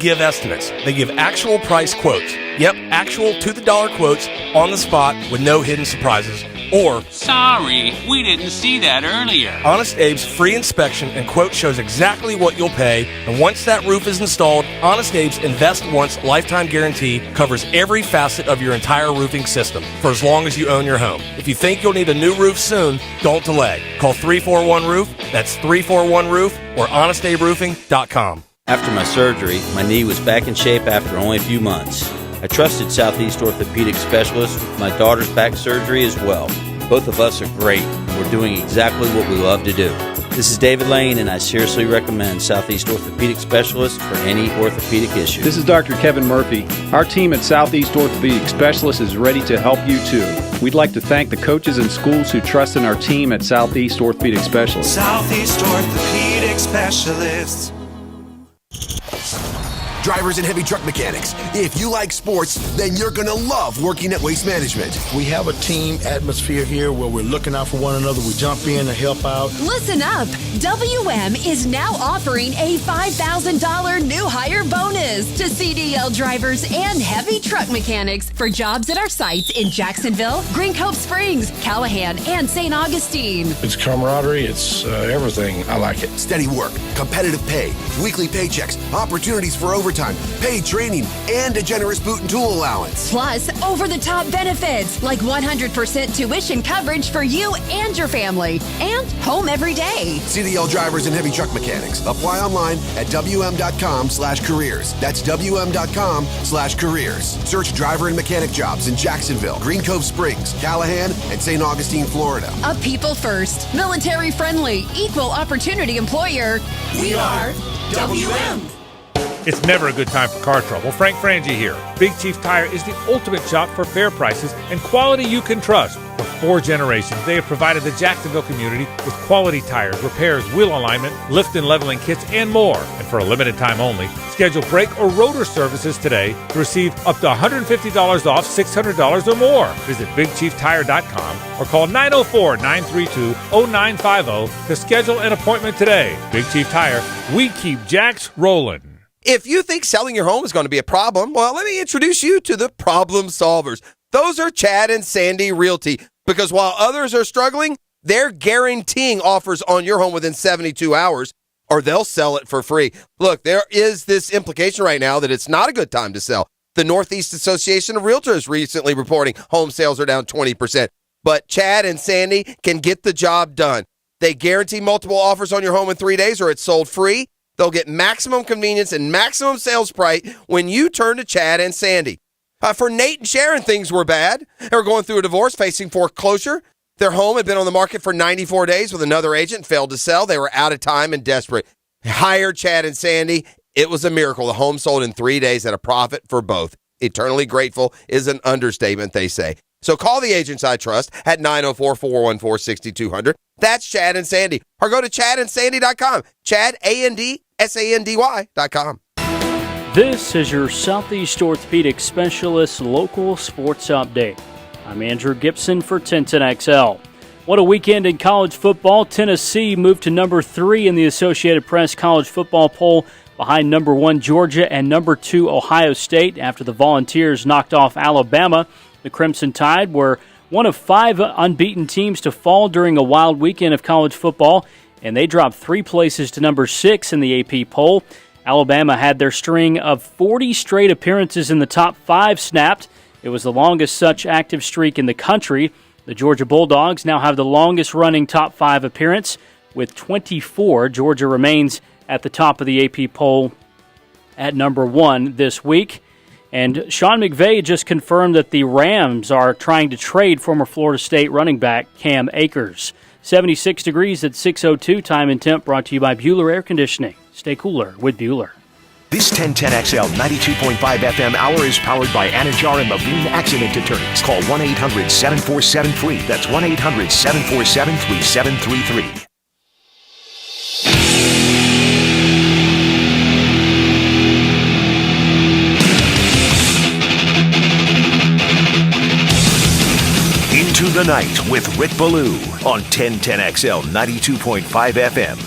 give estimates. They give actual price quotes. Yep, actual to-the-dollar quotes on the spot with no hidden surprises. Or, sorry, we didn't see that earlier. Honest Abe's free inspection and quote shows exactly what you'll pay, and once that roof is installed, Honest Abe's Invest Once lifetime guarantee covers every facet of your entire roofing system for as long as you own your home. If you think you'll need a new roof soon, don't delay. Call 341-ROOF, that's 341-ROOF, or honestaberoofing.com. After my surgery, my knee was back in shape after only a few months. I trusted Southeast Orthopedic Specialists with my daughter's back surgery as well. Both of us are great, and we're doing exactly what we love to do. This is David Lane, and I seriously recommend Southeast Orthopedic Specialists for any orthopedic issue. This is Dr. Kevin Murphy. Our team at Southeast Orthopedic Specialists is ready to help you too. We'd like to thank the coaches and schools who trust in our team at Southeast Orthopedic Specialists. Southeast Orthopedic Specialists. Drivers and heavy truck mechanics, if you like sports, then you're going to love working at Waste Management. We have a team atmosphere here where we're looking out for one another. We jump in to help out. Listen up. WM is now offering a $5,000 new hire bonus to CDL drivers and heavy truck mechanics for jobs at our sites in Jacksonville, Green Cove Springs, Callahan, and St. Augustine. It's camaraderie. It's everything. I like it. Steady work, competitive pay, weekly paychecks, opportunities for overtime, paid training, and a generous boot and tool allowance. Plus, over-the-top benefits like 100% tuition coverage for you and your family, and home every day. CDL drivers and heavy truck mechanics. Apply online at WM.com/careers. That's WM.com/careers. Search driver and mechanic jobs in Jacksonville, Green Cove Springs, Callahan, and St. Augustine, Florida. A people first, military friendly, equal opportunity employer. We are WM. It's never a good time for car trouble. Frank Frangie here. Big Chief Tire is the ultimate shop for fair prices and quality you can trust. For 4 generations, they have provided the Jacksonville community with quality tires, repairs, wheel alignment, lift and leveling kits, and more. And for a limited time only, schedule brake or rotor services today to receive up to $150 off $600 or more. Visit BigChiefTire.com or call 904-932-0950 to schedule an appointment today. Big Chief Tire, we keep Jacks rolling. If you think selling your home is going to be a problem, well, let me introduce you to the problem solvers. Those are Chad and Sandy Realty, because while others are struggling, they're guaranteeing offers on your home within 72 hours, or they'll sell it for free. Look, there is this implication right now that it's not a good time to sell. The Northeast Association of Realtors recently reporting home sales are down 20%, but Chad and Sandy can get the job done. They guarantee multiple offers on your home in 3 days, or it's sold free. They'll get maximum convenience and maximum sales price when you turn to Chad and Sandy. For Nate and Sharon, things were bad. They were going through a divorce, facing foreclosure. Their home had been on the market for 94 days with another agent, failed to sell. They were out of time and desperate. Hired Chad and Sandy. It was a miracle. The home sold in 3 days at a profit for both. Eternally grateful is an understatement, they say. So call the agents I trust at 904-414-6200. That's Chad and Sandy. Or go to chadandsandy.com. ChadAndSandy.com. This is your Southeast Orthopedic Specialist local sports update. I'm Andrew Gibson for 1010XL. What a weekend in college football. Tennessee moved to number 3 in the Associated Press college football poll, behind number 1 Georgia and number 2 Ohio State after the Volunteers knocked off Alabama. The Crimson Tide were one of 5 unbeaten teams to fall during a wild weekend of college football, and they dropped 3 places to number 6 in the AP poll. Alabama had their string of 40 straight appearances in the top 5 snapped. It was the longest such active streak in the country. The Georgia Bulldogs now have the longest running top 5 appearance with 24. Georgia remains at the top of the AP poll at number 1 this week. And Sean McVay just confirmed that the Rams are trying to trade former Florida State running back Cam Akers. 76 degrees at 6:02. Time and temp brought to you by Bueller Air Conditioning. Stay cooler with Bueller. This 1010XL 92.5 FM hour is powered by Anajar and Levine Accident Attorneys. Call 1-800-747-FREE. That's 1-800-747-3733. Into the Night with Rick Ballou on 1010XL 92.5 FM.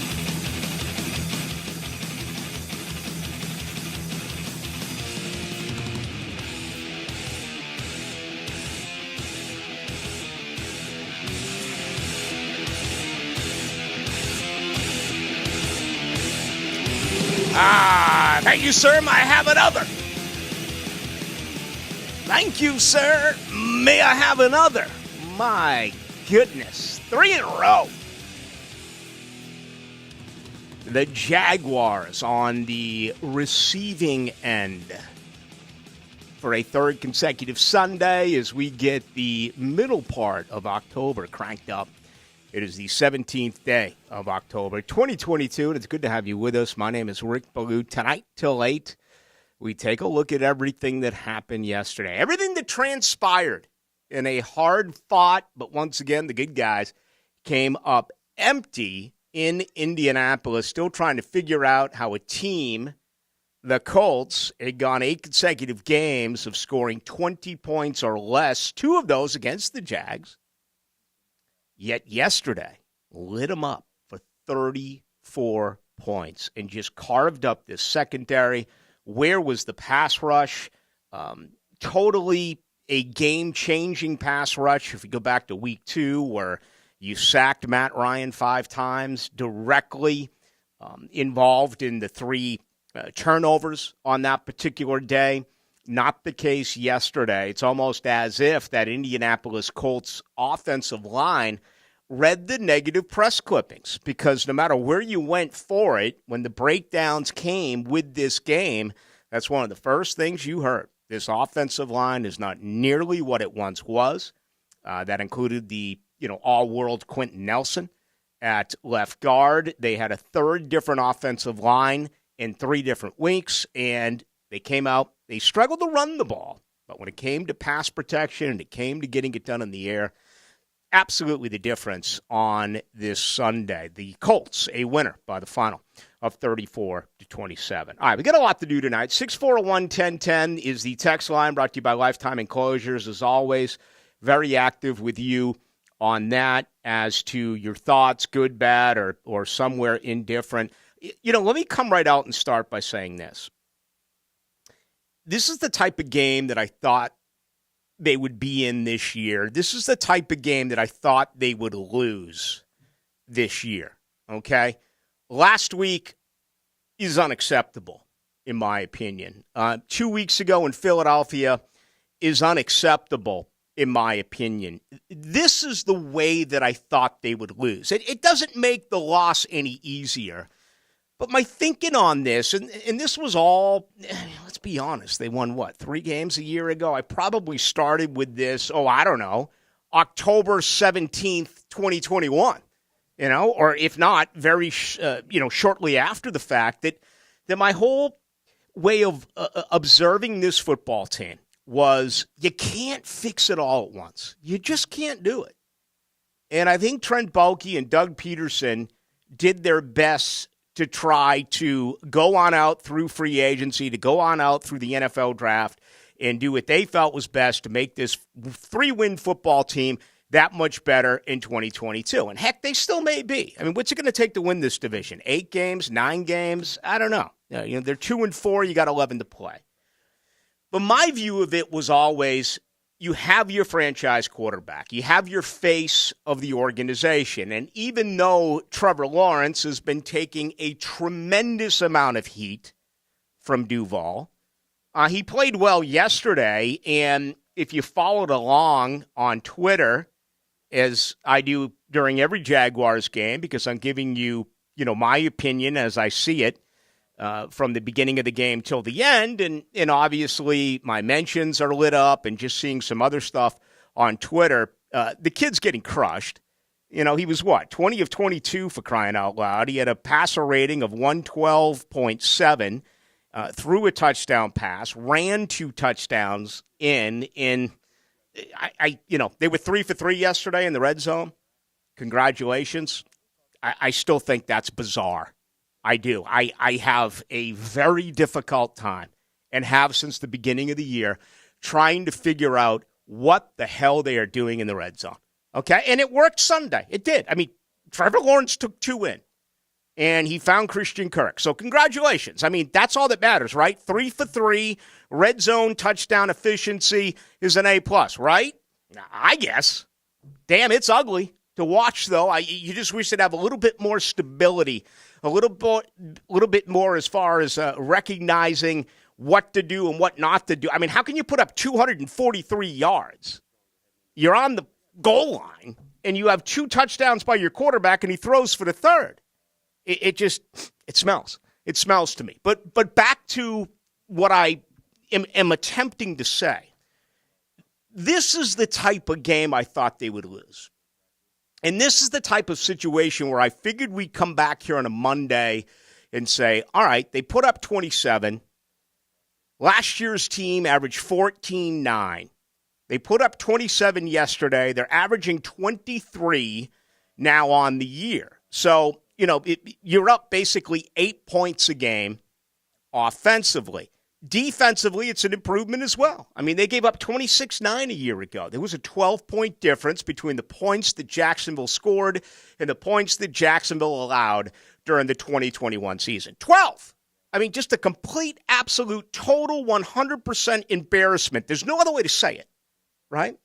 Thank you, sir. May I have another? Thank you, sir. May I have another? My goodness. 3 in a row. The Jaguars on the receiving end for a third consecutive Sunday as we get the middle part of October cranked up. It is the 17th day of October, 2022, and it's good to have you with us. My name is Rick Ballou. Tonight till 8, we take a look at everything that happened yesterday, everything that transpired in a hard-fought, but once again, the good guys came up empty in Indianapolis, still trying to figure out how a team, the Colts, had gone 8 consecutive games of scoring 20 points or less, 2 of those against the Jags. Yet yesterday, lit them up for 34 points and just carved up this secondary. Where was the pass rush? Totally a game-changing pass rush. If you go back to week 2 where you sacked Matt Ryan 5 times, directly involved in the 3 turnovers on that particular day. Not the case yesterday. It's almost as if that Indianapolis Colts offensive line read the negative press clippings, because no matter where you went for it, when the breakdowns came with this game, that's one of the first things you heard. This offensive line is not nearly what it once was. That included the all-world Quentin Nelson at left guard. They had a 3rd different offensive line in 3 different weeks, and they came out. They struggled to run the ball, but when it came to pass protection and it came to getting it done in the air, absolutely the difference on this Sunday. The Colts, a winner by the final of 34-27. All right, we got a lot to do tonight. 641-1010 is the text line, brought to you by Lifetime Enclosures. As always, very active with you on that as to your thoughts, good, bad, or somewhere indifferent. Let me come right out and start by saying this. This is the type of game that I thought they would be in this year. This is the type of game that I thought they would lose this year, okay? Last week is unacceptable, in my opinion. 2 weeks ago in Philadelphia is unacceptable, in my opinion. This is the way that I thought they would lose. It doesn't make the loss any easier. But my thinking on this, and this was all, let's be honest, they won, 3 games a year ago? I probably started with this, October 17th, 2021, or if not, very, shortly after the fact, that my whole way of observing this football team was you can't fix it all at once. You just can't do it. And I think Trent Baalke and Doug Peterson did their best to try to go on out through free agency, to go on out through the NFL draft, and do what they felt was best to make this 3-win football team that much better in 2022. And heck, they still may be. I mean, what's it going to take to win this division? 8 games, 9 games? I don't know. They're 2-4. You got 11 to play. But my view of it was always, you have your franchise quarterback. You have your face of the organization. And even though Trevor Lawrence has been taking a tremendous amount of heat from Duval, he played well yesterday. And if you followed along on Twitter, as I do during every Jaguars game, because I'm giving you, my opinion as I see it, from the beginning of the game till the end, and obviously my mentions are lit up, and just seeing some other stuff on Twitter. The kid's getting crushed. He was 20 of 22 for crying out loud. He had a passer rating of 112.7, threw a touchdown pass, ran 2 touchdowns they were 3 for 3 yesterday in the red zone. Congratulations. I still think that's bizarre. I do. I have a very difficult time, and have since the beginning of the year, trying to figure out what the hell they are doing in the red zone. Okay? And it worked Sunday. It did. I mean, Trevor Lawrence took 2 in, and he found Christian Kirk. So congratulations. I mean, that's all that matters, right? 3 for 3, red zone touchdown efficiency is an A+, right? I guess. Damn, it's ugly to watch, though. You just wish they'd have a little bit more stability, a little bit more as far as recognizing what to do and what not to do. I mean, how can you put up 243 yards? You're on the goal line, and you have 2 touchdowns by your quarterback, and he throws for the third. It smells. It smells to me. But back to what I am attempting to say. This is the type of game I thought they would lose. And this is the type of situation where I figured we'd come back here on a Monday and say, all right, they put up 27. Last year's team averaged 14-9. They put up 27 yesterday. They're averaging 23 now on the year. So, you're up basically 8 points a game offensively. Defensively, it's an improvement as well. I mean, they gave up 26-9 a year ago. There was a 12-point difference between the points that Jacksonville scored and the points that Jacksonville allowed during the 2021 season. 12! I mean, just a complete, absolute, total 100% embarrassment. There's no other way to say it, right?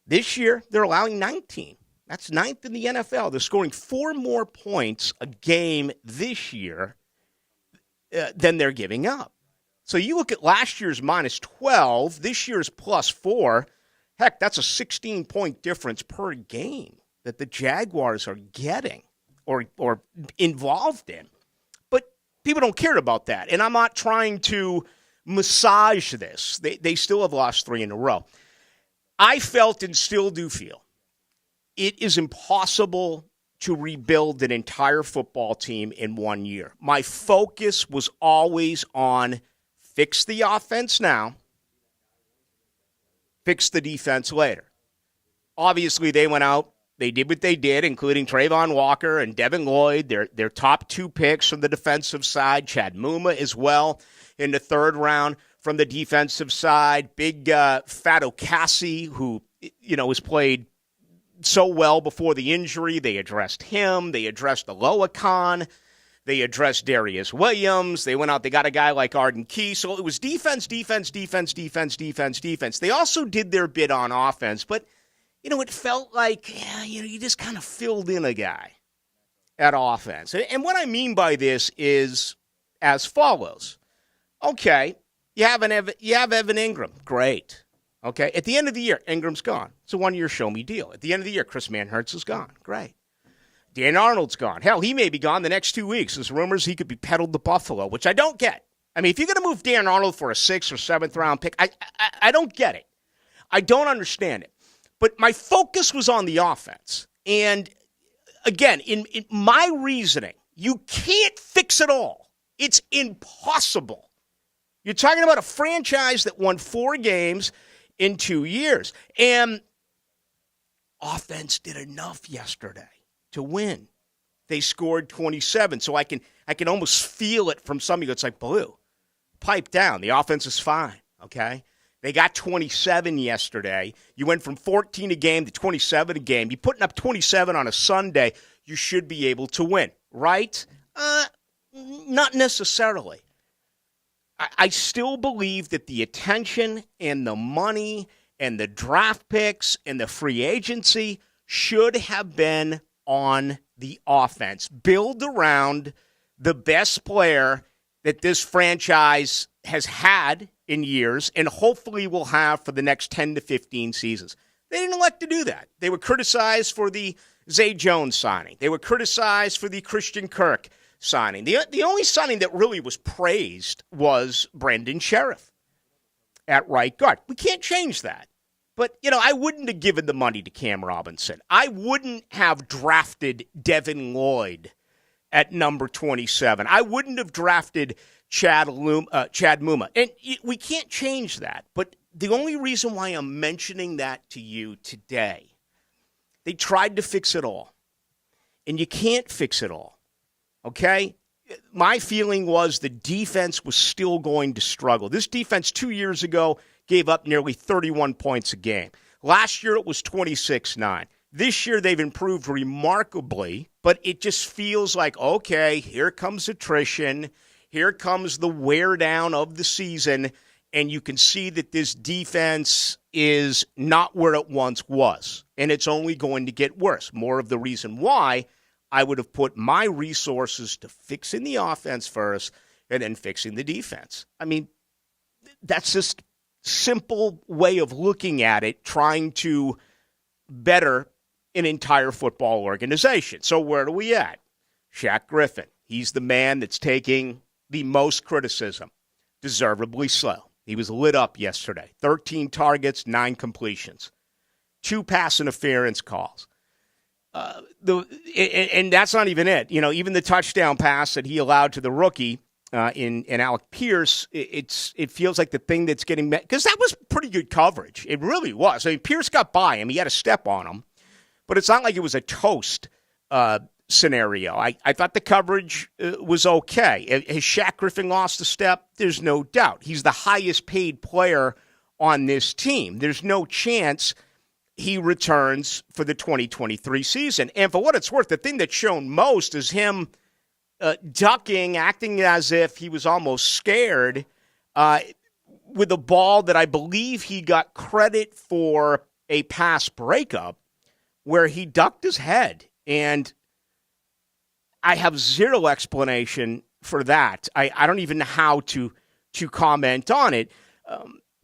This year, they're allowing 19. That's 9th in the NFL. They're scoring 4 more points a game this year than they're giving up. So you look at last year's minus 12, this year's plus 4. Heck, that's a 16-point difference per game that the Jaguars are getting or involved in. But people don't care about that. And I'm not trying to massage this. They still have lost 3 in a row. I felt and still do feel it is impossible to rebuild an entire football team in 1 year. My focus was always on fix the offense now, fix the defense later. Obviously, they went out. They did what they did, including Trayvon Walker and Devin Lloyd, their top 2 picks from the defensive side, Chad Muma as well in the 3rd round from the defensive side. Big Fado Cassie, who has played so well before the injury. They addressed him. They addressed Aloha Khan. They addressed Darius Williams. They went out. They got a guy like Arden Key. So it was defense. They also did their bit on offense. But, it felt like, you just kind of filled in a guy at offense. And what I mean by this is as follows. Okay, you have Evan Ingram. Great. Okay, at the end of the year, Ingram's gone. It's a 1-year show-me deal. At the end of the year, Chris Manhertz is gone. Great. Dan Arnold's gone. Hell, he may be gone the next 2 weeks. There's rumors he could be peddled to Buffalo, which I don't get. I mean, if you're going to move Dan Arnold for a 6th or 7th round pick, I don't get it. I don't understand it. But my focus was on the offense. And again, in my reasoning, you can't fix it all. It's impossible. You're talking about a franchise that won 4 games in 2 years. And offense did enough yesterday to win. They scored 27. So I can almost feel it from some of you. It's like, Ballou, pipe down. The offense is fine, okay? They got 27 yesterday. You went from 14 a game to 27 a game. You're putting up 27 on a Sunday. You should be able to win, right? Not necessarily. I still believe that the attention and the money and the draft picks and the free agency should have been on the offense. Build around the best player that this franchise has had in years and hopefully will have for the next 10 to 15 seasons. They didn't elect to do that. They were criticized for the Zay Jones signing. They were criticized for the Christian Kirk signing. The only signing that really was praised was Brendan Sheriff at right guard. We can't change that. But, I wouldn't have given the money to Cam Robinson. I wouldn't have drafted Devin Lloyd at number 27. I wouldn't have drafted Chad Muma. And we can't change that. But the only reason why I'm mentioning that to you today, they tried to fix it all. And you can't fix it all. Okay? My feeling was the defense was still going to struggle. This defense 2 years ago gave up nearly 31 points a game. Last year it was 26-9. This year they've improved remarkably, but it just feels like, okay, here comes attrition. Here comes the wear down of the season, and you can see that this defense is not where it once was, and it's only going to get worse. More of the reason why I would have put my resources to fixing the offense first and then fixing the defense. I mean, that's just simple way of looking at it, trying to better an entire football organization. So where are we at? Shaq Griffin. He's the man that's taking the most criticism, deservedly so. He was lit up yesterday. 13 targets, 9 completions, 2 pass interference calls. And that's not even it. You know, even the touchdown pass that he allowed to the rookie in Alec Pierce, it feels like the thing that's getting met, because that was pretty good coverage. It really was. I mean, Pierce got by him. He had a step on him. But it's not like it was a toast scenario. I thought the coverage was okay. Has Shaq Griffin lost a step? There's no doubt. He's the highest paid player on this team. There's no chance he returns for the 2023 season. And for what it's worth, the thing that's shown most is him ducking, acting as if he was almost scared with a ball that I believe he got credit for a pass breakup where he ducked his head. And I have zero explanation for that. I don't even know how to comment on it.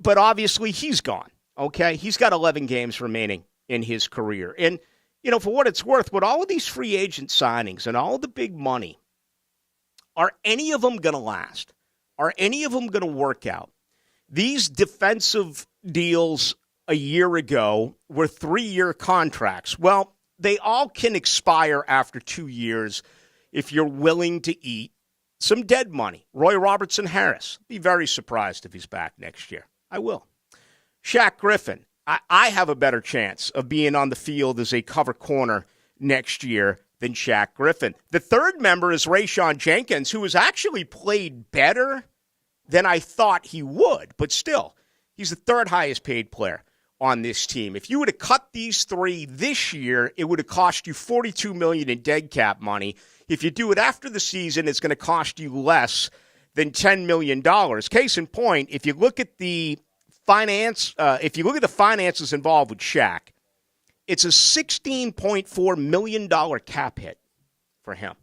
But obviously he's gone, okay? He's got 11 games remaining in his career. And, you know, for what it's worth, with all of these free agent signings and all the big money, are any of them going to last? Are any of them going to work out? These defensive deals a year ago were 3-year contracts. Well, they all can expire after 2 years if you're willing to eat some dead money. Roy Robertson Harris, be very surprised if he's back next year. I will. Shaq Griffin, I have a better chance of being on the field as a cover corner next year than Shaq Griffin. The third member is Rayshon Jenkins, who has actually played better than I thought he would. But still, he's the third highest paid player on this team. If you would have cut these 3 this year, it would have cost you $42 million in dead cap money. If you do it after the season, it's going to cost you less than $10 million. Case in point, if you look at the finances involved with Shaq, it's a $16.4 million cap hit for him.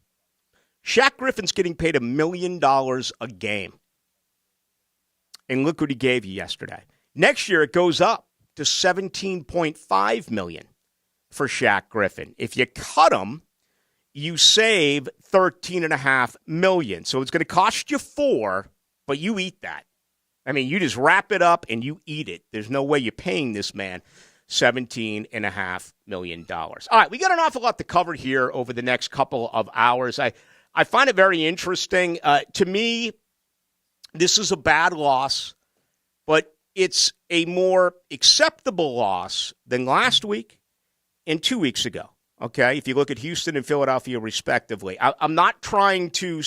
Shaq Griffin's getting paid $1 million a game. And look what he gave you yesterday. Next year, it goes up to $17.5 million for Shaq Griffin. If you cut him, you save $13.5 million. So it's going to cost you $4 million, but you eat that. I mean, you just wrap it up and you eat it. There's no way you're paying this man $17.5 million. All right, we got an awful lot to cover here over the next couple of hours. I find it very interesting. To me, this is a bad loss, but it's a more acceptable loss than last week and 2 weeks ago. Okay, if you look at Houston and Philadelphia respectively. I'm not trying to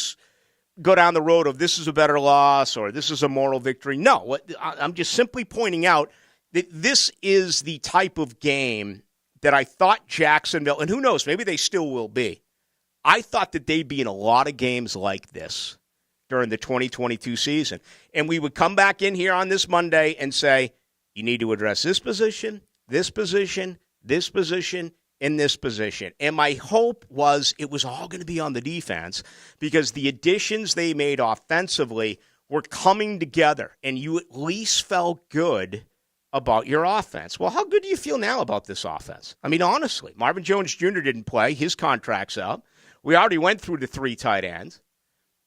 go down the road of this is a better loss or this is a moral victory. No, I'm just simply pointing out that this is the type of game that I thought Jacksonville, and who knows, maybe they still will be. I thought that they'd be in a lot of games like this during the 2022 season. And we would come back in here on this Monday and say, you need to address this position, this position, this position, in this position. And my hope was it was all going to be on the defense because the additions they made offensively were coming together and you at least felt good about your offense. Well, how good do you feel now about this offense? I mean, honestly, Marvin Jones Jr. didn't play. His contract's up. We already went through the 3 tight ends.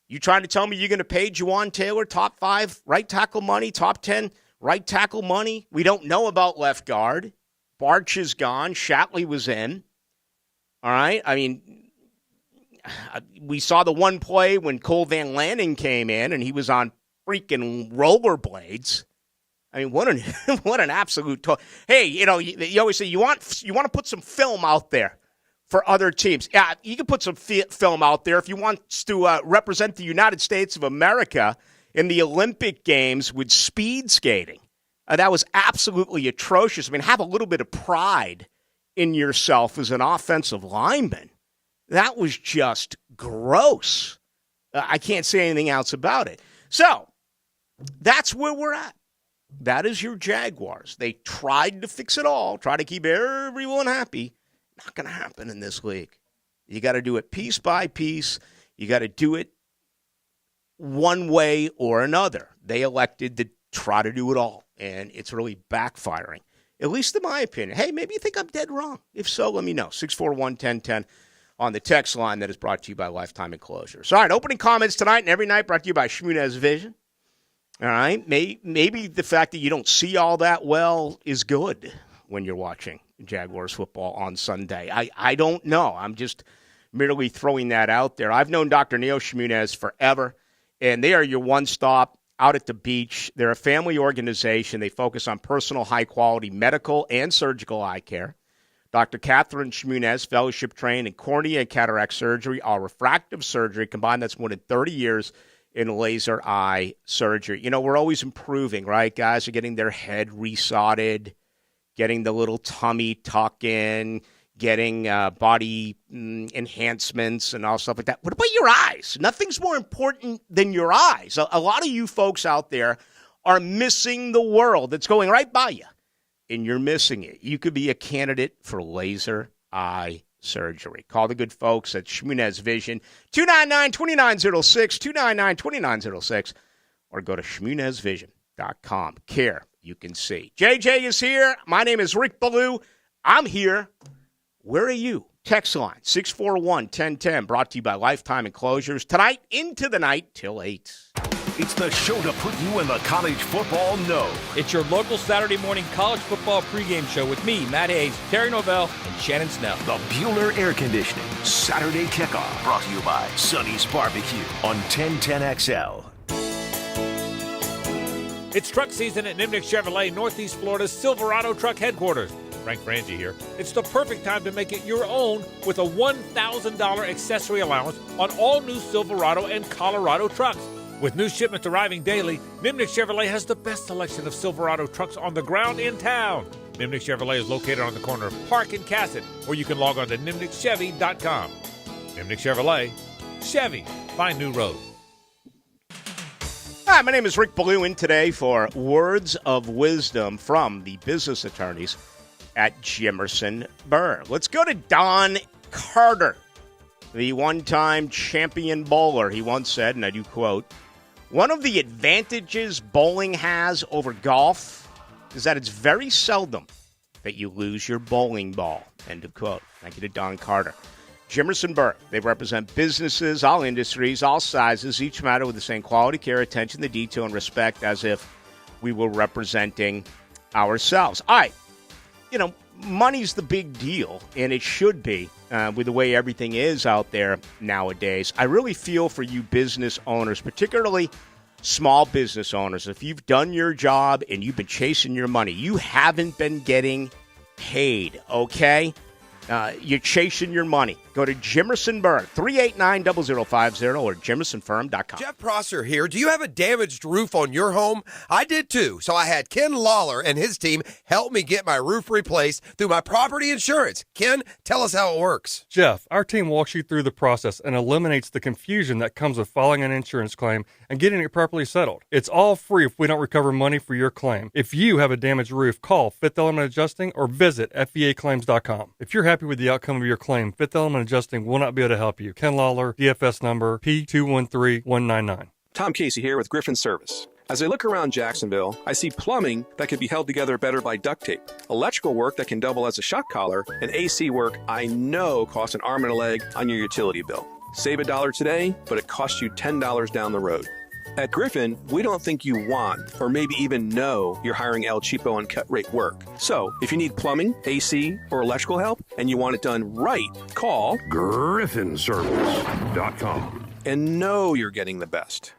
You trying to tell me you're going to pay Juwan Taylor top 5 right tackle money, top 10 right tackle money? We don't know about left guard. Barch is gone. Shatley was in. All right? I mean, we saw the one play when Cole Van Lanning came in, and he was on freaking rollerblades. I mean, what an absolute hey, you always say you want to put some film out there for other teams. Yeah, you can put some film out there if you want to represent the United States of America in the Olympic Games with speed skating. That was absolutely atrocious. I mean, have a little bit of pride in yourself as an offensive lineman. That was just gross. I can't say anything else about it. So that's where we're at. That is your Jaguars. They tried to fix it all, try to keep everyone happy. Not going to happen in this league. You got to do it piece by piece. You got to do it one way or another. They elected to try to do it all, and it's really backfiring, at least in my opinion. Hey, maybe you think I'm dead wrong. If so, let me know. 641-1010 on the text line that is brought to you by Lifetime Enclosures. All right, opening comments tonight and every night brought to you by Shmunez Vision. All right, maybe the fact that you don't see all that well is good when you're watching Jaguars football on Sunday. I don't know. I'm just merely throwing that out there. I've known Dr. Neil Shmunez forever, and they are your one-stop out at the beach. They're a family organization. They focus on personal, high-quality medical and surgical eye care. Dr. Catherine Shmunez, fellowship trained in cornea and cataract surgery, all refractive surgery. Combined, that's more than 30 years in laser eye surgery. You know, we're always improving, right? Guys are getting their head resodded, getting the little tummy tuck in, getting body enhancements and all stuff like that. What about your eyes? Nothing's more important than your eyes. A lot of you folks out there are missing the world that's going right by you, and you're missing it. You could be a candidate for laser eye surgery. Call the good folks at Shmunez Vision, 299-2906, 299-2906, or go to shmunezvision.com. Care you can see. JJ is here. My name is Rick Ballou. I'm here. Where are you? Text line 641-1010, brought to you by Lifetime Enclosures. Tonight, into the night, till 8. It's the show to put you in the college football know. It's your local Saturday morning college football pregame show with me, Matt Hayes, Terry Novell, and Shannon Snell. The Bueller Air Conditioning Saturday Kickoff, brought to you by Sonny's Barbecue on 1010XL. It's truck season at Nimnick Chevrolet, Northeast Florida's Silverado truck headquarters. Frank Frangie here. It's the perfect time to make it your own with a $1,000 accessory allowance on all new Silverado and Colorado trucks. With new shipments arriving daily, Nimnick Chevrolet has the best selection of Silverado trucks on the ground in town. Nimnick Chevrolet is located on the corner of Park and Cassett, or you can log on to nimnickchevy.com. Nimnick Chevrolet, Chevy, find new road. Hi, my name is Rick Ballou, in today for Words of Wisdom from the business attorneys at Jimerson Burr. Let's go to Don Carter, the one-time champion bowler. He once said, and I do quote, "One of the advantages bowling has over golf is that it's very seldom that you lose your bowling ball." End of quote. Thank you to Don Carter. Jimerson Burr, they represent businesses, all industries, all sizes, each matter with the same quality, care, attention to detail, and respect as if we were representing ourselves. All right. You know, money's the big deal, and it should be with the way everything is out there nowadays. I really feel for you business owners, particularly small business owners. If you've done your job and you've been chasing your money, you haven't been getting paid, okay? You're chasing your money. Go to Jimerson Burr, 389-0050 or jimersonfirm.com. Jeff Prosser here. Do you have a damaged roof on your home? I did too. So I had Ken Lawler and his team help me get my roof replaced through my property insurance. Ken, tell us how it works. Jeff, our team walks you through the process and eliminates the confusion that comes with filing an insurance claim and getting it properly settled. It's all free if we don't recover money for your claim. If you have a damaged roof, call Fifth Element Adjusting or visit FEAclaims.com. If you're happy with the outcome of your claim, Fifth Element Adjusting will not be able to help you. Ken Lawler, DFS number P213199. Tom Casey here with Griffin Service. As I look around Jacksonville, I see plumbing that could be held together better by duct tape, electrical work that can double as a shock collar, and AC work I know costs an arm and a leg on your utility bill. Save $1 today, but it costs you $10 down the road. At Griffin, we don't think you want, or maybe even know, you're hiring El Cheapo and cut rate work. So, if you need plumbing, AC, or electrical help, and you want it done right, call GriffinService.com and know you're getting the best.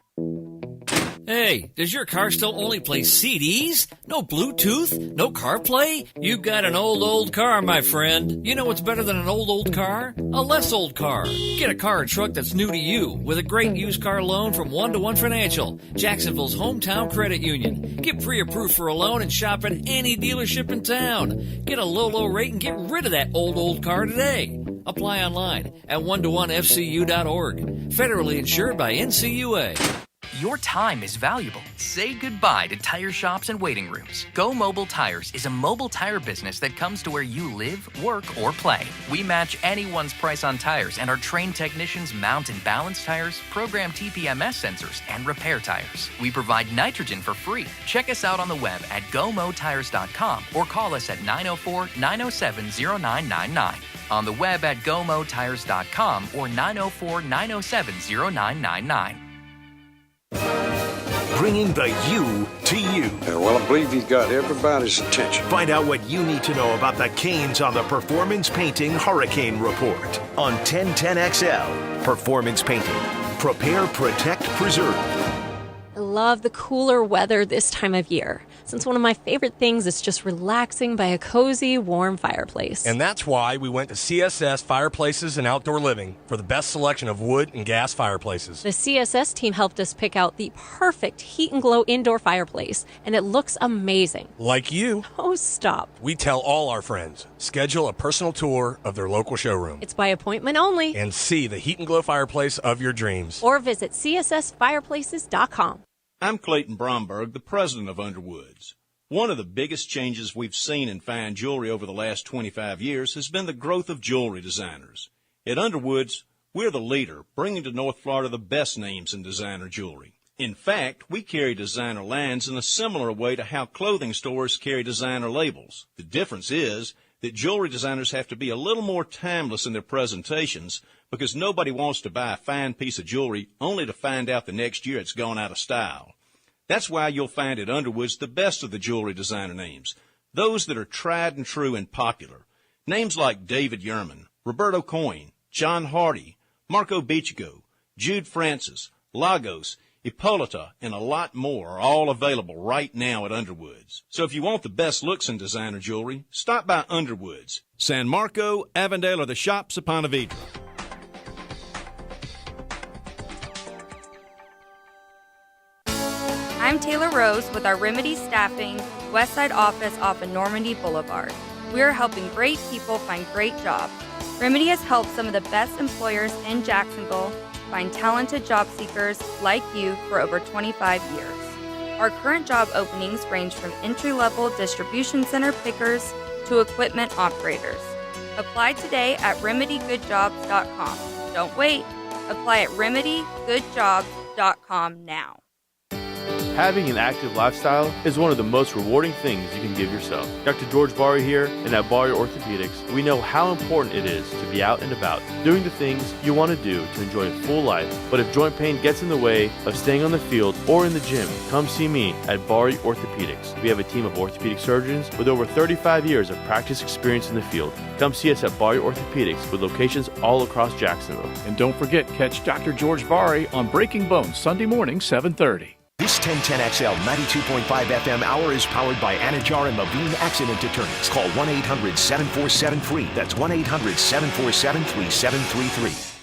Hey, does your car still only play CDs? No Bluetooth? No CarPlay? You've got an old car, my friend. You know what's better than an old car? A less old car. Get a car or truck that's new to you with a great used car loan from 1-to-1 Financial, Jacksonville's hometown credit union. Get pre-approved for a loan and shop at any dealership in town. Get a low rate and get rid of that old car today. Apply online at 1to1fcu.org. Federally insured by NCUA. Your time is valuable. Say goodbye to tire shops and waiting rooms. Go Mobile Tires is a mobile tire business that comes to where you live, work, or play. We match anyone's price on tires, and our trained technicians mount and balance tires, program TPMS sensors, and repair tires. We provide nitrogen for free. Check us out on the web at gomotires.com or call us at 904-907-0999. On the web at gomotires.com or 904-907-0999. Bringing the U to you. Well, I believe he's got everybody's attention. Find out what you need to know about the Canes on the Performance Painting Hurricane Report on 1010XL. Performance Painting. Prepare, protect, preserve. I love the cooler weather this time of year, since one of my favorite things is just relaxing by a cozy, warm fireplace. And that's why we went to CSS Fireplaces and Outdoor Living for the best selection of wood and gas fireplaces. The CSS team helped us pick out the perfect heat and glow indoor fireplace, and it looks amazing. Like you. Oh, stop. We tell all our friends, schedule a personal tour of their local showroom. It's by appointment only. And see the heat and glow fireplace of your dreams. Or visit cssfireplaces.com. I'm Clayton Bromberg, the president of Underwoods. One of the biggest changes we've seen in fine jewelry over the last 25 years has been the growth of jewelry designers. At Underwoods, we're the leader, bringing to North Florida the best names in designer jewelry. In fact, we carry designer lines in a similar way to how clothing stores carry designer labels. The difference is that jewelry designers have to be a little more timeless in their presentations because nobody wants to buy a fine piece of jewelry only to find out the next year it's gone out of style. That's why you'll find at Underwoods the best of the jewelry designer names, those that are tried and true and popular. Names like David Yerman, Roberto Coin, John Hardy, Marco Bichigo, Jude Francis, Lagos, Hippolyta, and a lot more are all available right now at Underwoods. So if you want the best looks in designer jewelry, stop by Underwoods. San Marco, Avondale, or the shops of Ponte Vedra. I'm Taylor Rose with our Remedy Staffing Westside office off of Normandy Boulevard. We are helping great people find great jobs. Remedy has helped some of the best employers in Jacksonville find talented job seekers like you for over 25 years. Our current job openings range from entry-level distribution center pickers to equipment operators. Apply today at remedygoodjobs.com. Don't wait. Apply at remedygoodjobs.com now. Having an active lifestyle is one of the most rewarding things you can give yourself. Dr. George Barry here, and at Barry Orthopedics, we know how important it is to be out and about, doing the things you want to do to enjoy a full life. But if joint pain gets in the way of staying on the field or in the gym, come see me at Barry Orthopedics. We have a team of orthopedic surgeons with over 35 years of practice experience in the field. Come see us at Barry Orthopedics with locations all across Jacksonville. And don't forget, catch Dr. George Barry on Breaking Bones Sunday morning, 7:30. This 1010XL 92.5 FM hour is powered by Anajar and Levine Accident Attorneys. Call 1-800-747-FREE. That's 1-800-747-3733.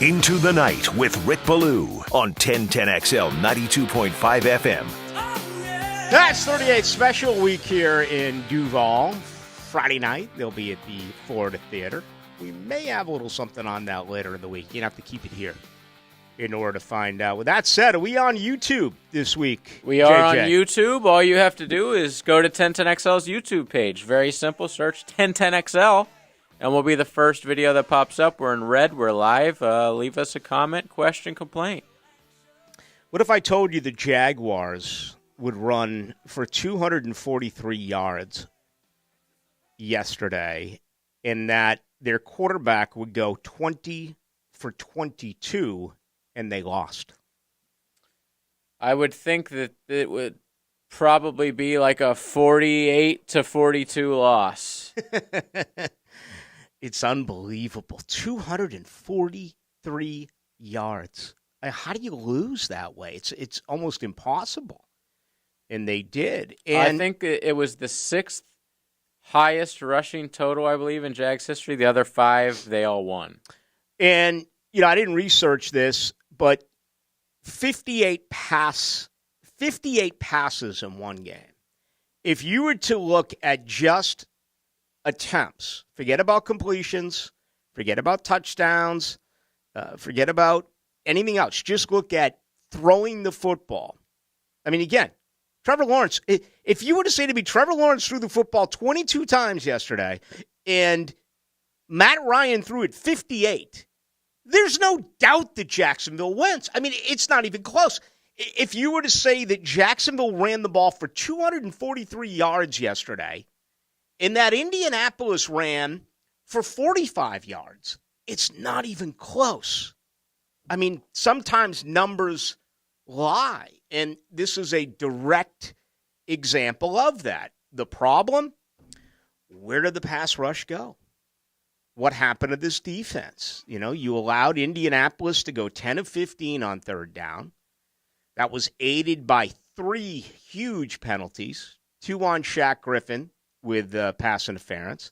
Into the Night with Rick Ballou on 1010XL 92.5 FM. That's 38 special week here in Duval. Friday night, they'll be at the Florida Theater. We may have a little something on that later in the week. You have to keep it here in order to find out. With that said, are we on YouTube this week? We are on YouTube. All you have to do is go to 1010XL's YouTube page. Very simple. Search 1010XL, and we'll be the first video that pops up. We're in red. We're live. Leave us a comment, question, complaint. What if I told you the Jaguars would run for 243 yards yesterday, and that their quarterback would go 20 for 22, and they lost? I would think that it would probably be like a 48-42 loss. It's unbelievable. 243 yards. How do you lose that way? It's almost impossible. And they did. And I think it was the sixth highest rushing total, I believe, in Jags history. The other five, they all won. And, I didn't research this, but 58 passes in one game. If you were to look at just attempts, forget about completions, forget about touchdowns, forget about anything else. Just look at throwing the football. I mean, again, Trevor Lawrence, if you were to say to me, Trevor Lawrence threw the football 22 times yesterday and Matt Ryan threw it 58, there's no doubt that Jacksonville wins. I mean, it's not even close. If you were to say that Jacksonville ran the ball for 243 yards yesterday and that Indianapolis ran for 45 yards, it's not even close. I mean, sometimes numbers lie, and this is a direct example of that. The problem, where did the pass rush go? What happened to this defense? You allowed Indianapolis to go 10 of 15 on third down. That was aided by 3 huge penalties, 2 on Shaq Griffin with pass interference.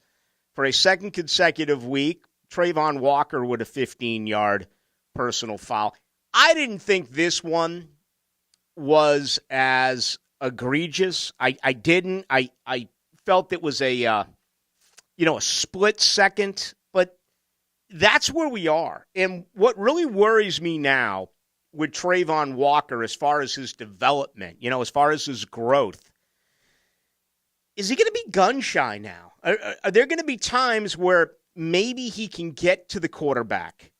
For a second consecutive week, Trayvon Walker with a 15-yard personal foul. I didn't think this one was as egregious. I didn't. I felt it was a split second, but that's where we are. And what really worries me now with Trayvon Walker as far as his development, as far as his growth, is he going to be gun shy now? Are there going to be times where maybe he can get to the quarterback?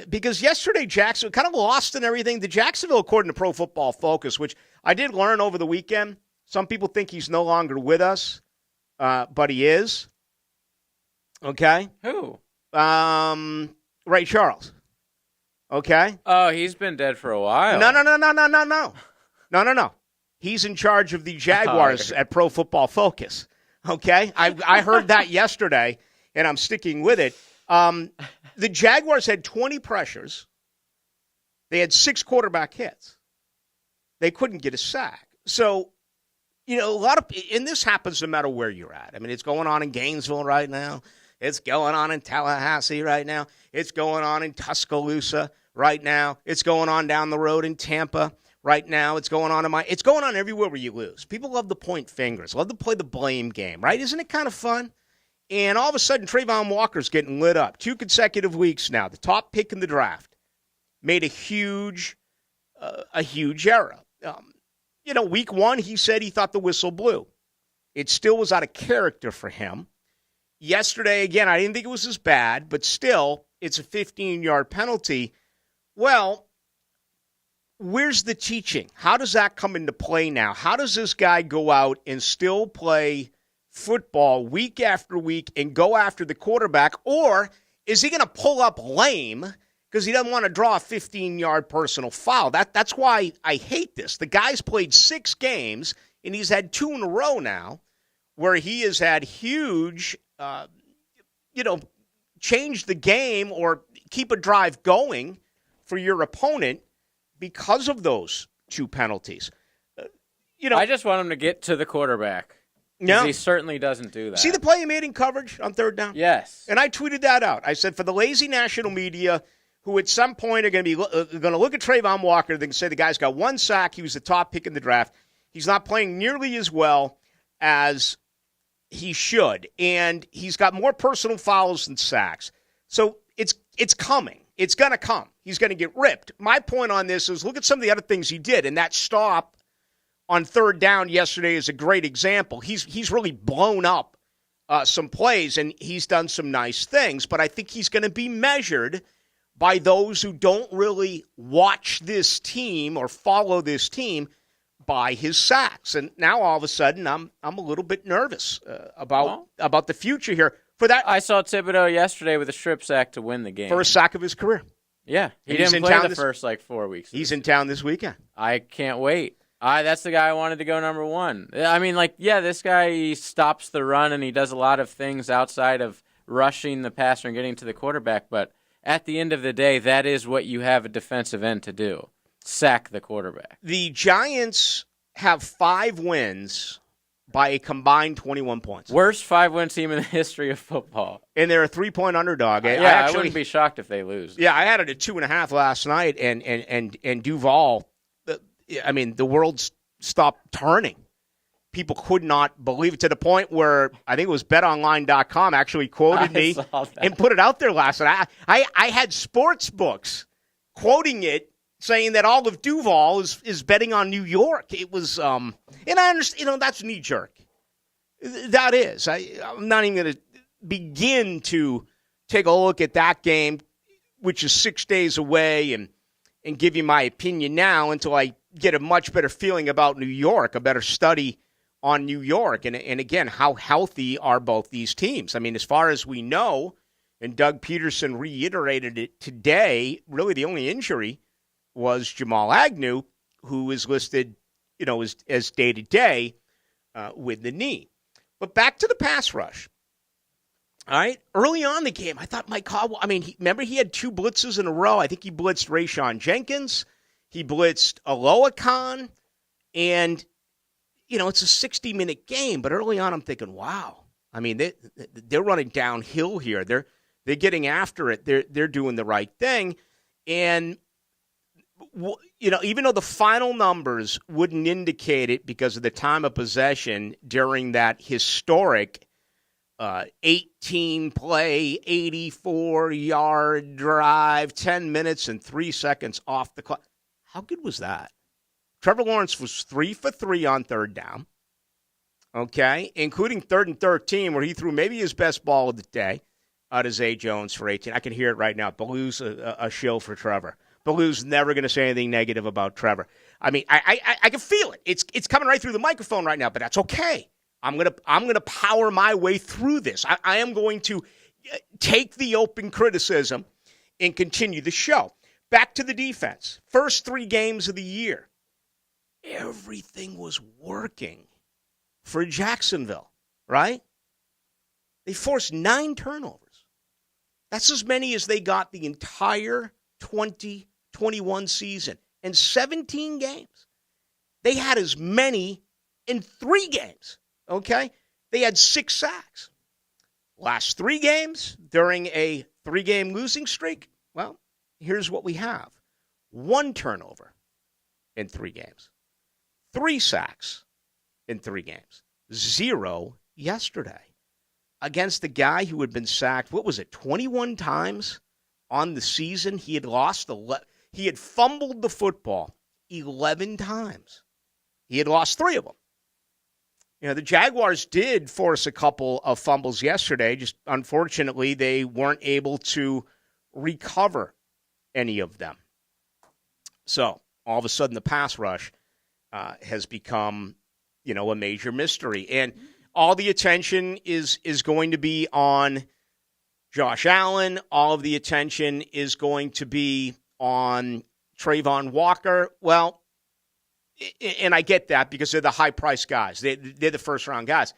Because yesterday, Jacksonville kind of lost in everything. The Jacksonville, according to Pro Football Focus, which I did learn over the weekend, some people think he's no longer with us, but he is. Okay? Who? Ray Charles. Okay? Oh, he's been dead for a while. No. He's in charge of the Jaguars at Pro Football Focus. Okay? I heard that yesterday, and I'm sticking with it. The Jaguars had 20 pressures. They had 6 quarterback hits. They couldn't get a sack. So, and this happens no matter where you're at. I mean, it's going on in Gainesville right now. It's going on in Tallahassee right now. It's going on in Tuscaloosa right now. It's going on down the road in Tampa right now. It's going on it's going on everywhere where you lose. People love to point fingers, love to play the blame game, right? Isn't it kind of fun? And all of a sudden, Trayvon Walker's getting lit up. 2 consecutive weeks now. The top pick in the draft made a huge error. Week 1, he said he thought the whistle blew. It still was out of character for him. Yesterday, again, I didn't think it was as bad, but still, it's a 15-yard penalty. Well, where's the teaching? How does that come into play now? How does this guy go out and still play football week after week and go after the quarterback? Or is he going to pull up lame because he doesn't want to draw a 15-yard personal foul? That's why I hate this. The guy's played 6 games, and he's had 2 in a row now where he has had huge, change the game or keep a drive going for your opponent because of those 2 penalties. I just want him to get to the quarterback. No. He certainly doesn't do that. See the play he made in coverage on third down? Yes. And I tweeted that out. I said, for the lazy national media who at some point are going to be going to look at Trayvon Walker, they can say the guy's got 1 sack, he was the top pick in the draft. He's not playing nearly as well as he should, and he's got more personal fouls than sacks. So it's coming. It's going to come. He's going to get ripped. My point on this is look at some of the other things he did, and that stop on third down yesterday is a great example. He's really blown up some plays, and he's done some nice things, but I think he's going to be measured by those who don't really watch this team or follow this team by his sacks. And now all of a sudden I'm a little bit nervous about the future here. For that, I saw Thibodeau yesterday with a strip sack to win the game. First sack of his career. Yeah, he didn't play the first 4 weeks. He's in town this weekend. I can't wait. That's the guy I wanted to go number 1. I mean, this guy, he stops the run and he does a lot of things outside of rushing the passer and getting to the quarterback. But at the end of the day, that is what you have a defensive end to do. Sack the quarterback. The Giants have 5 wins by a combined 21 points. Worst 5-win team in the history of football. And they're a 3-point underdog. I wouldn't be shocked if they lose. Yeah, I had it at 2.5 last night, and Duval, the world's stopped turning people could not believe it, to the point where I think it was betonline.com actually quoted me and put it out there last night. I had sports books quoting it, saying that Olive Duval is betting on New York. It was, and I understand, that's knee jerk. That is. I'm not even going to begin to take a look at that game, which is 6 days away, and give you my opinion now until I get a much better feeling about New York, a better study on New York. And again, how healthy are both these teams? I mean, as far as we know, and Doug Peterson reiterated it today, really the only injury was Jamal Agnew, who is listed, as day-to-day with the knee. But back to the pass rush. All right, early on in the game, I thought Mike Caldwell, remember he had 2 blitzes in a row. I think he blitzed Rayshawn Jenkins. He blitzed Aloha Khan. And, it's a 60-minute game. But early on, I'm thinking, wow. I mean, they're running downhill here. They're getting after it. They're doing the right thing. And, even though the final numbers wouldn't indicate it because of the time of possession during that historic 18-play, 84-yard drive, 10 minutes and 3 seconds off the clock. How good was that? Trevor Lawrence was 3 for 3 on third down, okay, including 3rd and 13, where he threw maybe his best ball of the day to Zay Jones for 18. I can hear it right now. Ballou's a shill for Trevor. Ballou's never going to say anything negative about Trevor. I mean, I can feel it. It's coming right through the microphone right now, but that's okay. I'm gonna power my way through this. I am going to take the open criticism and continue the show. Back to the defense. First 3 games of the year, everything was working for Jacksonville, right? They forced 9 turnovers. That's as many as they got the entire 2021 season. In 17 games, they had as many in 3 games. Okay? They had 6 sacks. Last 3 games during a 3-game losing streak, well, here's what we have. 1 turnover in 3 games. 3 sacks in 3 games. 0 yesterday. Against the guy who had been sacked, 21 times on the season? He had he had fumbled the football 11 times. He had lost 3 of them. The Jaguars did force a couple of fumbles yesterday. Just unfortunately, they weren't able to recover any of them. So all of a sudden, the pass rush has become, a major mystery. And all the attention is going to be on Josh Allen. All of the attention is going to be on Trayvon Walker. Well, and I get that because they're the high-priced guys. They're the first-round guys.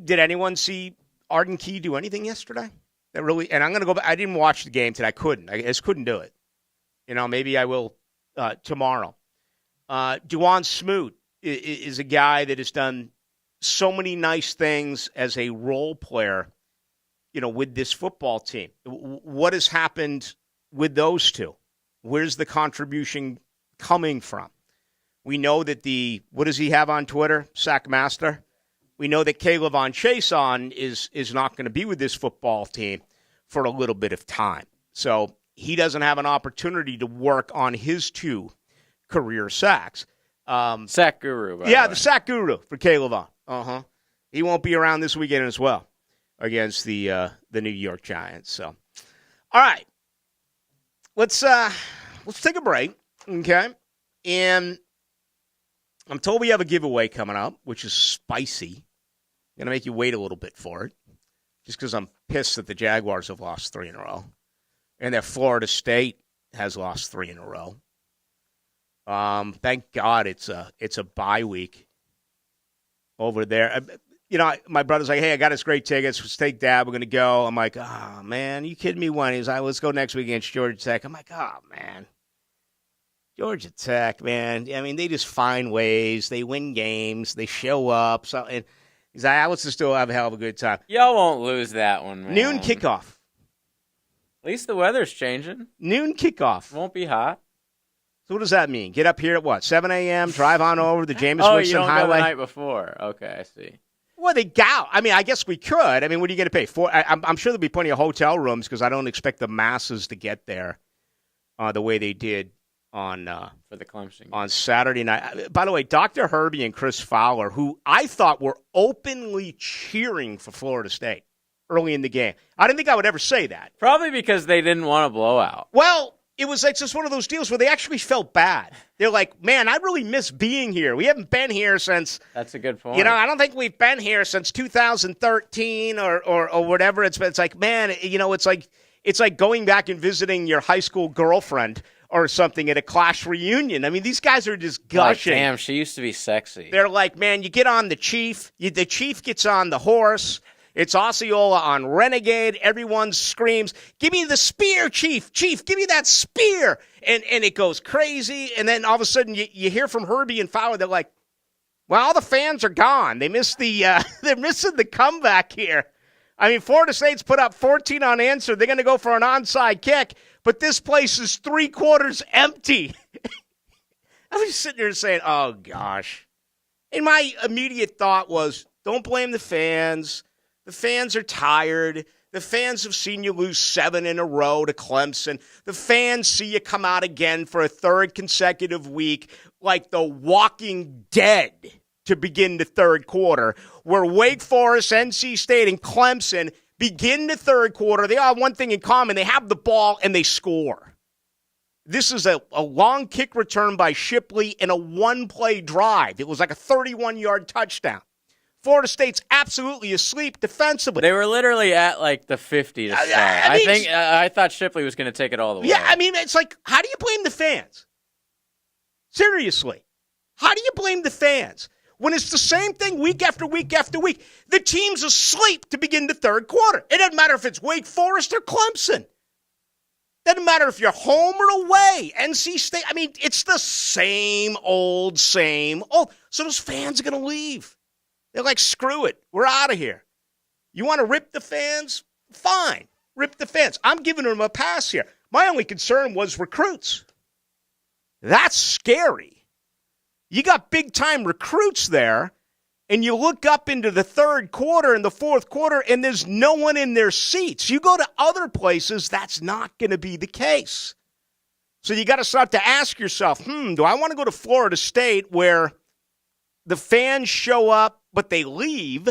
Did anyone see Arden Key do anything yesterday? And I'm going to go back. I didn't watch the game today. I couldn't. I just couldn't do it. Maybe I will tomorrow. Duane Smoot is a guy that has done so many nice things as a role player, with this football team. What has happened with those two? Where's the contribution coming from? We know that what does he have on Twitter? Sackmaster. We know that Kayvon Chason is not going to be with this football team for a little bit of time. So he doesn't have an opportunity to work on his 2 career sacks. Sack guru. The sack guru for Kayvon. He won't be around this weekend as well against the New York Giants. So, all right, let's take a break. Okay, and I'm told we have a giveaway coming up, which is spicy. I'm going to make you wait a little bit for it, just because I'm pissed that the Jaguars have lost 3 in a row, and that Florida State has lost 3 in a row. Thank God it's a bye week over there. My brother's like, hey, I got us great tickets. Let's take Dad. We're going to go. I'm like, oh, man, you kidding me? When he's like, let's go next week against Georgia Tech. I'm like, oh, man. Georgia Tech, man. I mean, they just find ways. They win games. They show up. So, and he's like, let's just still have a hell of a good time. Y'all won't lose that one, man. Noon kickoff. At least the weather's changing. Noon kickoff. Won't be hot. So what does that mean? Get up here at what, 7 a.m., drive on over the Jameis Oh, Winston you don't Highway? go the night before. Okay, I see. Well, they gout. I mean, I guess we could. I mean, what are you going to pay? I'm sure there'll be plenty of hotel rooms because I don't expect the masses to get there the way they did on for the Clemson on Saturday night. By the way, Dr. Herbie and Chris Fowler, who I thought were openly cheering for Florida State early in the game. I didn't think I would ever say that. Probably because they didn't want a blowout. Well, it was like just one of those deals where they actually felt bad. They're like, man, I really miss being here. We haven't been here since. That's a good point. You know, I don't think we've been here since 2013 or whatever. It's like, man, you know, it's like going back and visiting your high school girlfriend or something at a Clash reunion. I mean, these guys are just gushing. Like, damn, she used to be sexy. They're like, man, you get on the Chief. The Chief gets on the horse. It's Osceola on Renegade. Everyone screams, give me the spear, Chief. Chief, give me that spear. And it goes crazy. And then all of a sudden you hear from Herbie and Fowler. They're like, well, all the fans are gone. They missed they're missing the comeback here. I mean, Florida State's put up 14 unanswered. They're going to go for an onside kick. But this place is 3/4 empty. I was sitting there saying, oh, gosh. And my immediate thought was, don't blame the fans. The fans are tired. The fans have seen you lose 7 in a row to Clemson. The fans see you come out again for a 3rd consecutive week like the Walking Dead to begin the 3rd quarter, where Wake Forest, NC State, and Clemson begin the 3rd quarter. They all have one thing in common. They have the ball and they score. This is a long kick return by Shipley in a one-play drive. It was like a 31-yard touchdown. Florida State's absolutely asleep defensively. They were literally at like the 50 to start. I thought Shipley was going to take it all the way. Yeah, I mean, it's like, how do you blame the fans? Seriously. How do you blame the fans? When it's the same thing week after week after week. The team's asleep to begin the 3rd quarter. It doesn't matter if it's Wake Forest or Clemson. Doesn't matter if you're home or away. NC State, I mean, it's the same old. So those fans are going to leave. They're like, screw it. We're out of here. You want to rip the fans? Fine. Rip the fans. I'm giving them a pass here. My only concern was recruits. That's scary. You got big-time recruits there, and you look up into the 3rd quarter and the 4th quarter, and there's no one in their seats. You go to other places, that's not going to be the case. So you got to start to ask yourself, do I want to go to Florida State where the fans show up but they leave,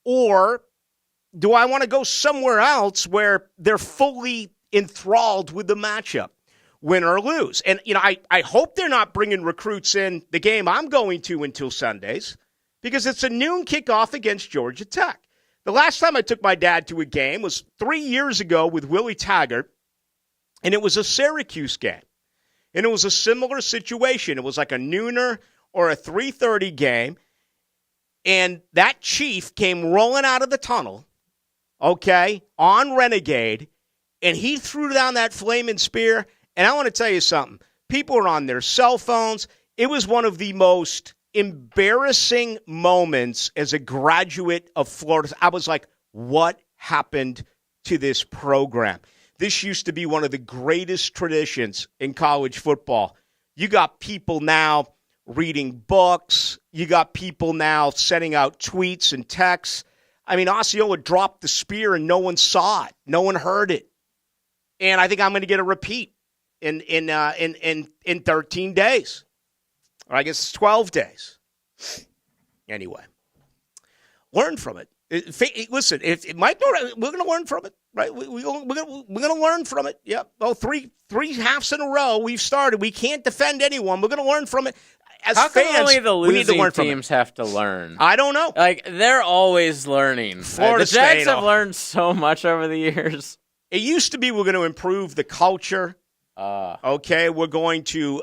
or do I want to go somewhere else where they're fully enthralled with the matchup, win or lose? And, you know, I hope they're not bringing recruits in the game I'm going to until Sundays, because it's a noon kickoff against Georgia Tech. The last time I took my dad to a game was 3 years ago with Willie Taggart, and it was a Syracuse game. And it was a similar situation. It was like a nooner or a 3:30 game. And that Chief came rolling out of the tunnel, okay, on Renegade, and he threw down that flaming spear. And I want to tell you something. People are on their cell phones. It was one of the most embarrassing moments as a graduate of Florida. I was like, what happened to this program? This used to be one of the greatest traditions in college football. You got people now reading books. You got people now sending out tweets and texts. I mean, Osceola dropped the spear and no one saw it. No one heard it. And I think I'm going to get a repeat in 13 days. Or I guess it's 12 days. Anyway, learn from it. Listen, it might be, we're going to learn from it, right? We're going to learn from it. Yep. Oh, three halves in a row we've started. We can't defend anyone. We're going to learn from it. As How fans, come only the we need to losing learn from teams it. have to learn? I don't know. Like, they're always learning. Florida the Jags State, have learned so much over the years. It used to be we're going to improve the culture. Okay, we're going to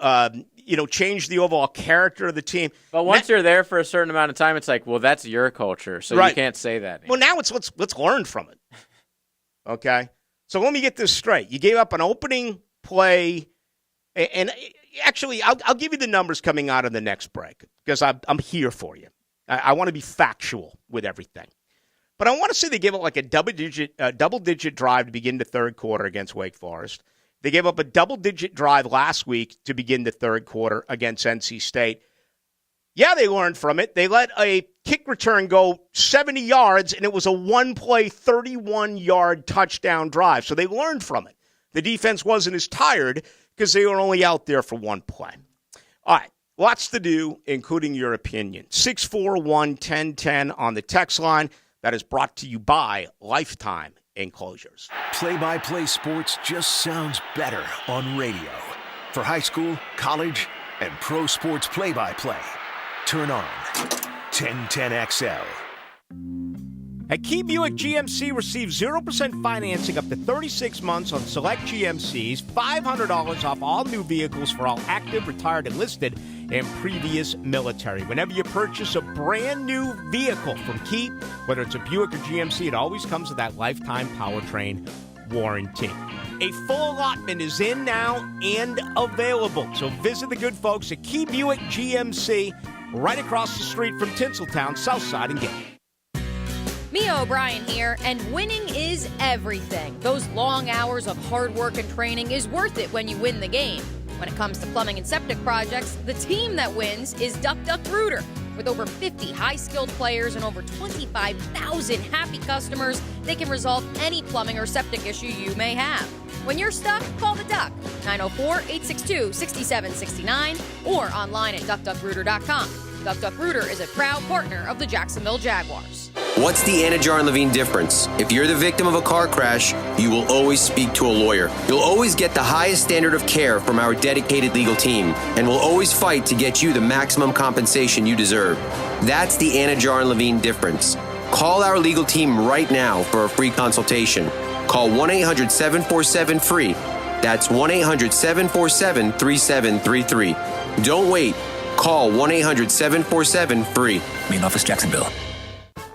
change the overall character of the team. But once you're there for a certain amount of time, it's like, well, that's your culture, so right. You can't say that anymore. Well, now let's learn from it. Okay, so let me get this straight. You gave up an opening play, and actually, I'll give you the numbers coming out of the next break because I'm here for you. I want to be factual with everything. But I want to say they gave up like a double-digit drive to begin the 3rd quarter against Wake Forest. They gave up a double-digit drive last week to begin the third quarter against NC State. Yeah, they learned from it. They let a kick return go 70 yards, and it was a one-play, 31-yard touchdown drive. So they learned from it. The defense wasn't as tired because they were only out there for one play. All right, lots to do, including your opinion. 641-1010 on the text line. That is brought to you by Lifetime Enclosures. Play-by-play sports just sounds better on radio. For high school, college, and pro sports play-by-play, turn on 1010XL. At Key Buick GMC, receive 0% financing up to 36 months on select GMCs, $500 off all new vehicles for all active, retired, enlisted, and previous military. Whenever you purchase a brand new vehicle from Key, whether it's a Buick or GMC, it always comes with that lifetime powertrain warranty. A full allotment is in now and available. So visit the good folks at Key Buick GMC right across the street from Tinseltown, Southside and Gate. Mia O'Brien here, and winning is everything. Those long hours of hard work and training is worth it when you win the game. When it comes to plumbing and septic projects, the team that wins is Duck Duck Rooter. With over 50 high-skilled players and over 25,000 happy customers, they can resolve any plumbing or septic issue you may have. When you're stuck, call the Duck, 904-862-6769, or online at duckduckrooter.com. Duck Duck Rooter is a proud partner of the Jacksonville Jaguars. What's the Anajar and Levine difference? If you're the victim of a car crash, you will always speak to a lawyer. You'll always get the highest standard of care from our dedicated legal team, and we'll always fight to get you the maximum compensation you deserve. That's the Anajar and Levine difference. Call our legal team right now for a free consultation. Call 1-800-747-FREE. That's 1-800-747-3733. Don't wait. Call 1-800-747-FREE. Main office, Jacksonville.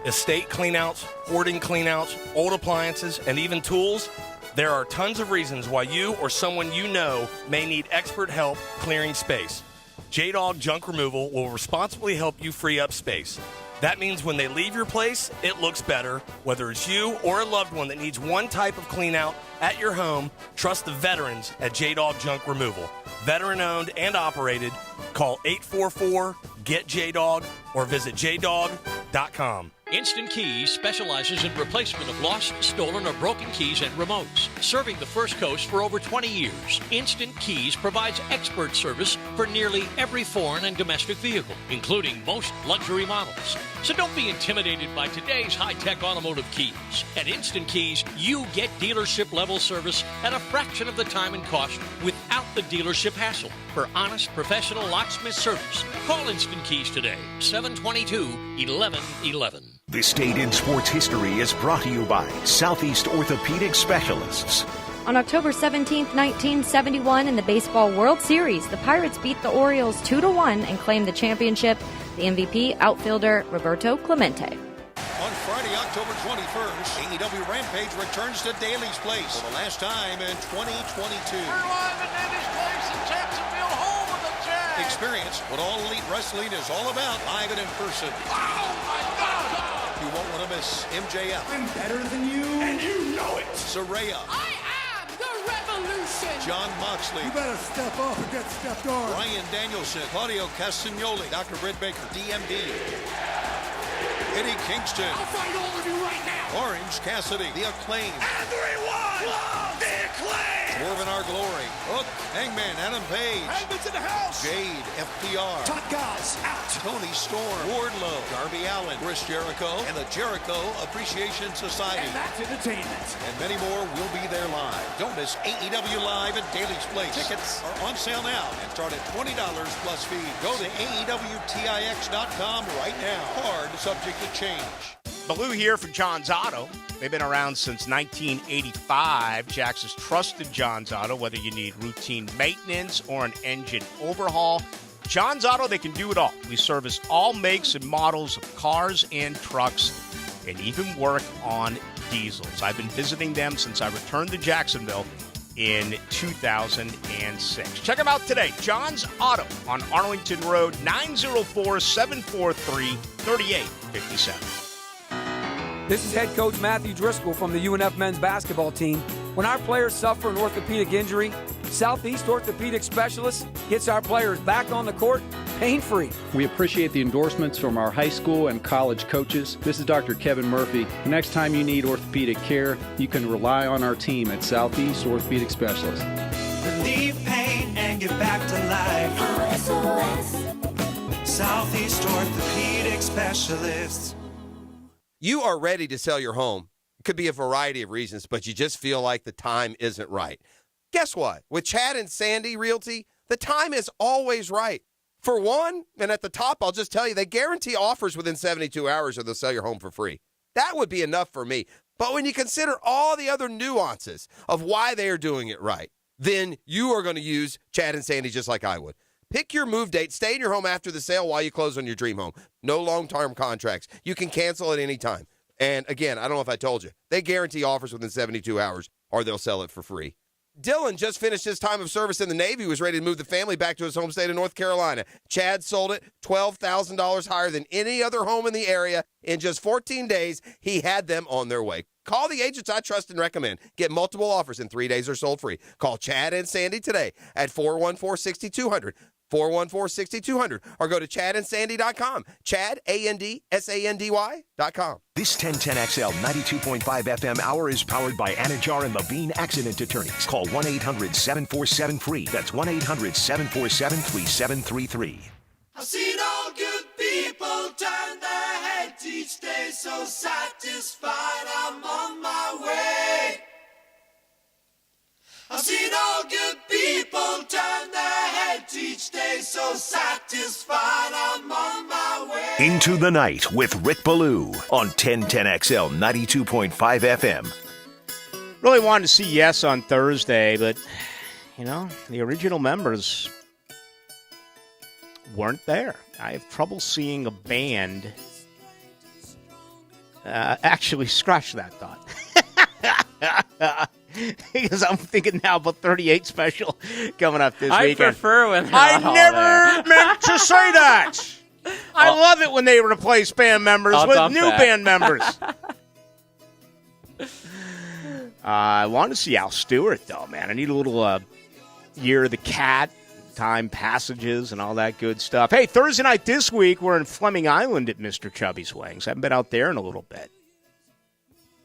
Estate cleanouts, hoarding cleanouts, old appliances, and even tools. There are tons of reasons why you or someone you know may need expert help clearing space. J-Dog Junk Removal will responsibly help you free up space. That means when they leave your place, it looks better. Whether it's you or a loved one that needs one type of cleanout at your home, trust the veterans at J-Dog Junk Removal. Veteran-owned and operated. Call 844-GET-JDOG or visit jdog.com. Instant Keys specializes in replacement of lost, stolen, or broken keys and remotes. Serving the First Coast for over 20 years, Instant Keys provides expert service for nearly every foreign and domestic vehicle, including most luxury models. So don't be intimidated by today's high-tech automotive keys. At Instant Keys, you get dealership-level service at a fraction of the time and cost without the dealership hassle. For honest, professional locksmith service, call Instant Keys today, 722-1111. This date in sports history is brought to you by Southeast Orthopedic Specialists. On October 17, 1971, in the Baseball World Series, the Pirates beat the Orioles 2-1 and claimed the championship. The MVP, outfielder Roberto Clemente. On Friday, October 21st, AEW Rampage returns to Daly's Place for the last time in 2022. We're live at Daly's Place in Jacksonville, home of the Jags. Experience what All Elite Wrestling is all about, live and in person. Oh, my God! You won't want to miss MJF. I'm better than you. And you know it. Saraya. I am the revolution. John Moxley. You better step up or get stepped on. Brian Danielson. Claudio Castagnoli. Dr. Britt Baker. DMD. Eddie Kingston. I'll fight all of you right now. Orange Cassidy. The Acclaim. Everyone love the Acclaim. Dwarven Our Glory. Hook. Hangman Adam Page. Hangman's in the house. Jade. FTR. Top guys out. Tony Storm. Wardlow. Darby Allin. Chris Jericho. And the Jericho Appreciation Society. And that's entertainment. And many more will be there live. Don't miss AEW Live at Daly's Place. Tickets are on sale now and start at $20 plus fee. Go to AEWTIX.com right now. Card subject to change. Ballou here for John's Auto. They've been around since 1985. Jax has trusted John's Auto, whether you need routine maintenance or an engine overhaul. John's Auto, they can do it all. We service all makes and models of cars and trucks and even work on diesels. I've been visiting them since I returned to Jacksonville in 2006. Check them out today. John's Auto on Arlington Road, 904-743-3857. This is head coach Matthew Driscoll from the UNF men's basketball team. When our players suffer an orthopedic injury, Southeast Orthopedic Specialists gets our players back on the court pain-free. We appreciate the endorsements from our high school and college coaches. This is Dr. Kevin Murphy. The next time you need orthopedic care, you can rely on our team at Southeast Orthopedic Specialists. Relieve pain and get back to life. SOS. Southeast Orthopedic Specialists. You are ready to sell your home. It could be a variety of reasons, but you just feel like the time isn't right. Guess what? With Chad and Sandy Realty, the time is always right. For one, and at the top, I'll just tell you, they guarantee offers within 72 hours or they'll sell your home for free. That would be enough for me. But when you consider all the other nuances of why they are doing it right, then you are going to use Chad and Sandy just like I would. Pick your move date, stay in your home after the sale while you close on your dream home. No long-term contracts. You can cancel at any time. And again, I don't know if I told you, they guarantee offers within 72 hours or they'll sell it for free. Dylan just finished his time of service in the Navy, was ready to move the family back to his home state of North Carolina. Chad sold it $12,000 higher than any other home in the area. In just 14 days, he had them on their way. Call the agents I trust and recommend. Get multiple offers in 3 days or sold free. Call Chad and Sandy today at 414-6200. 414-6200, or go to chadandsandy.com. Chad, ANDSANDY.com. This 1010XL 92.5 FM hour is powered by Anajar and Levine Accident Attorneys. Call 1-800-747-FREE. That's 1-800-747-3733. I've seen all good people turn their heads each day, so satisfied I'm on my way. I've seen all good people turn their heads each day, so satisfied I'm on my way. Into the Night with Rick Ballou on 1010XL 92.5 FM. Really wanted to see Yes on Thursday, but, the original members weren't there. I have trouble seeing a band actually scratch that thought. Because I'm thinking now about 38 Special coming up this weekend. I prefer when they're I not never all there. meant to say that. I love it when they replace band members with new band members. I want to see Al Stewart, though, man. I need a little Year of the Cat, time passages, and all that good stuff. Hey, Thursday night this week, we're in Fleming Island at Mr. Chubby's Wings. Haven't been out there in a little bit.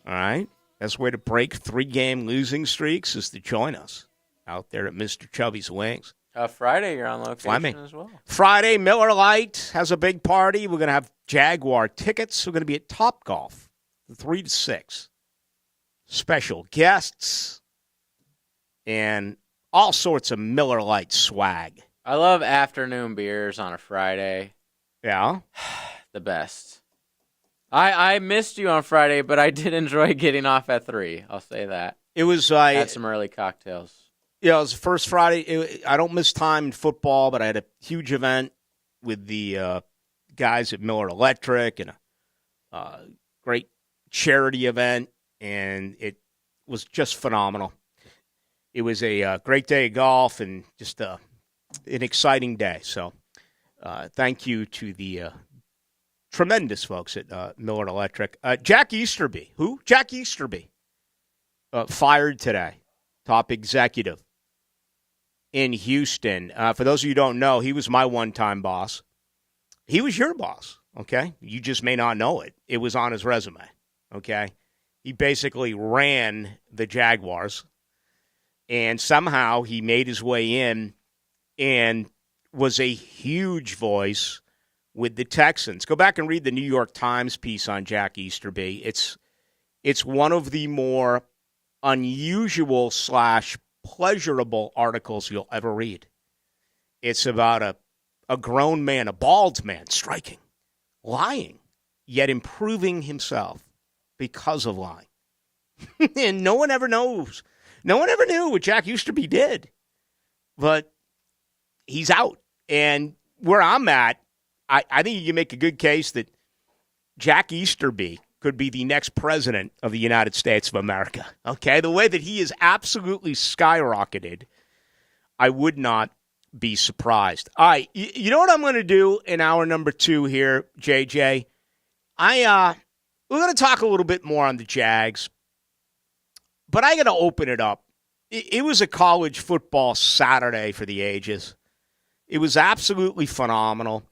All right? Best way to break 3-game losing streaks is to join us out there at Mr. Chubby's Wings. Friday, you're on location Fleming as well. Friday, Miller Lite has a big party. We're going to have Jaguar tickets. We're going to be at Topgolf, 3 to 6. Special guests and all sorts of Miller Lite swag. I love afternoon beers on a Friday. Yeah? The best. I missed you on Friday, but I did enjoy getting off at 3. I'll say that. It was had some early cocktails. Yeah, it was the first Friday. I don't miss time in football, but I had a huge event with the guys at Miller Electric and a great charity event, and it was just phenomenal. It was a great day of golf and just an exciting day. So thank you to the tremendous folks at Miller Electric. Jack Easterby. Who? Jack Easterby. Fired today. Top executive in Houston. For those of you who don't know, he was my one-time boss. He was your boss, okay? You just may not know it. It was on his resume, okay? He basically ran the Jaguars, and somehow he made his way in and was a huge voice with the Texans. Go back and read the New York Times piece on Jack Easterby. It's one of the more unusual / pleasurable articles you'll ever read. It's about a grown man, a bald man, striking, lying, yet improving himself because of lying. And no one ever knows. No one ever knew what Jack Easterby did. But he's out. And where I'm at, I think you can make a good case that Jack Easterby could be the next president of the United States of America. Okay? The way that he is absolutely skyrocketed, I would not be surprised. All right. You know what I'm going to do in hour number 2 here, JJ? We're going to talk a little bit more on the Jags. But I got to open it up. It was a college football Saturday for the ages. It was absolutely phenomenal.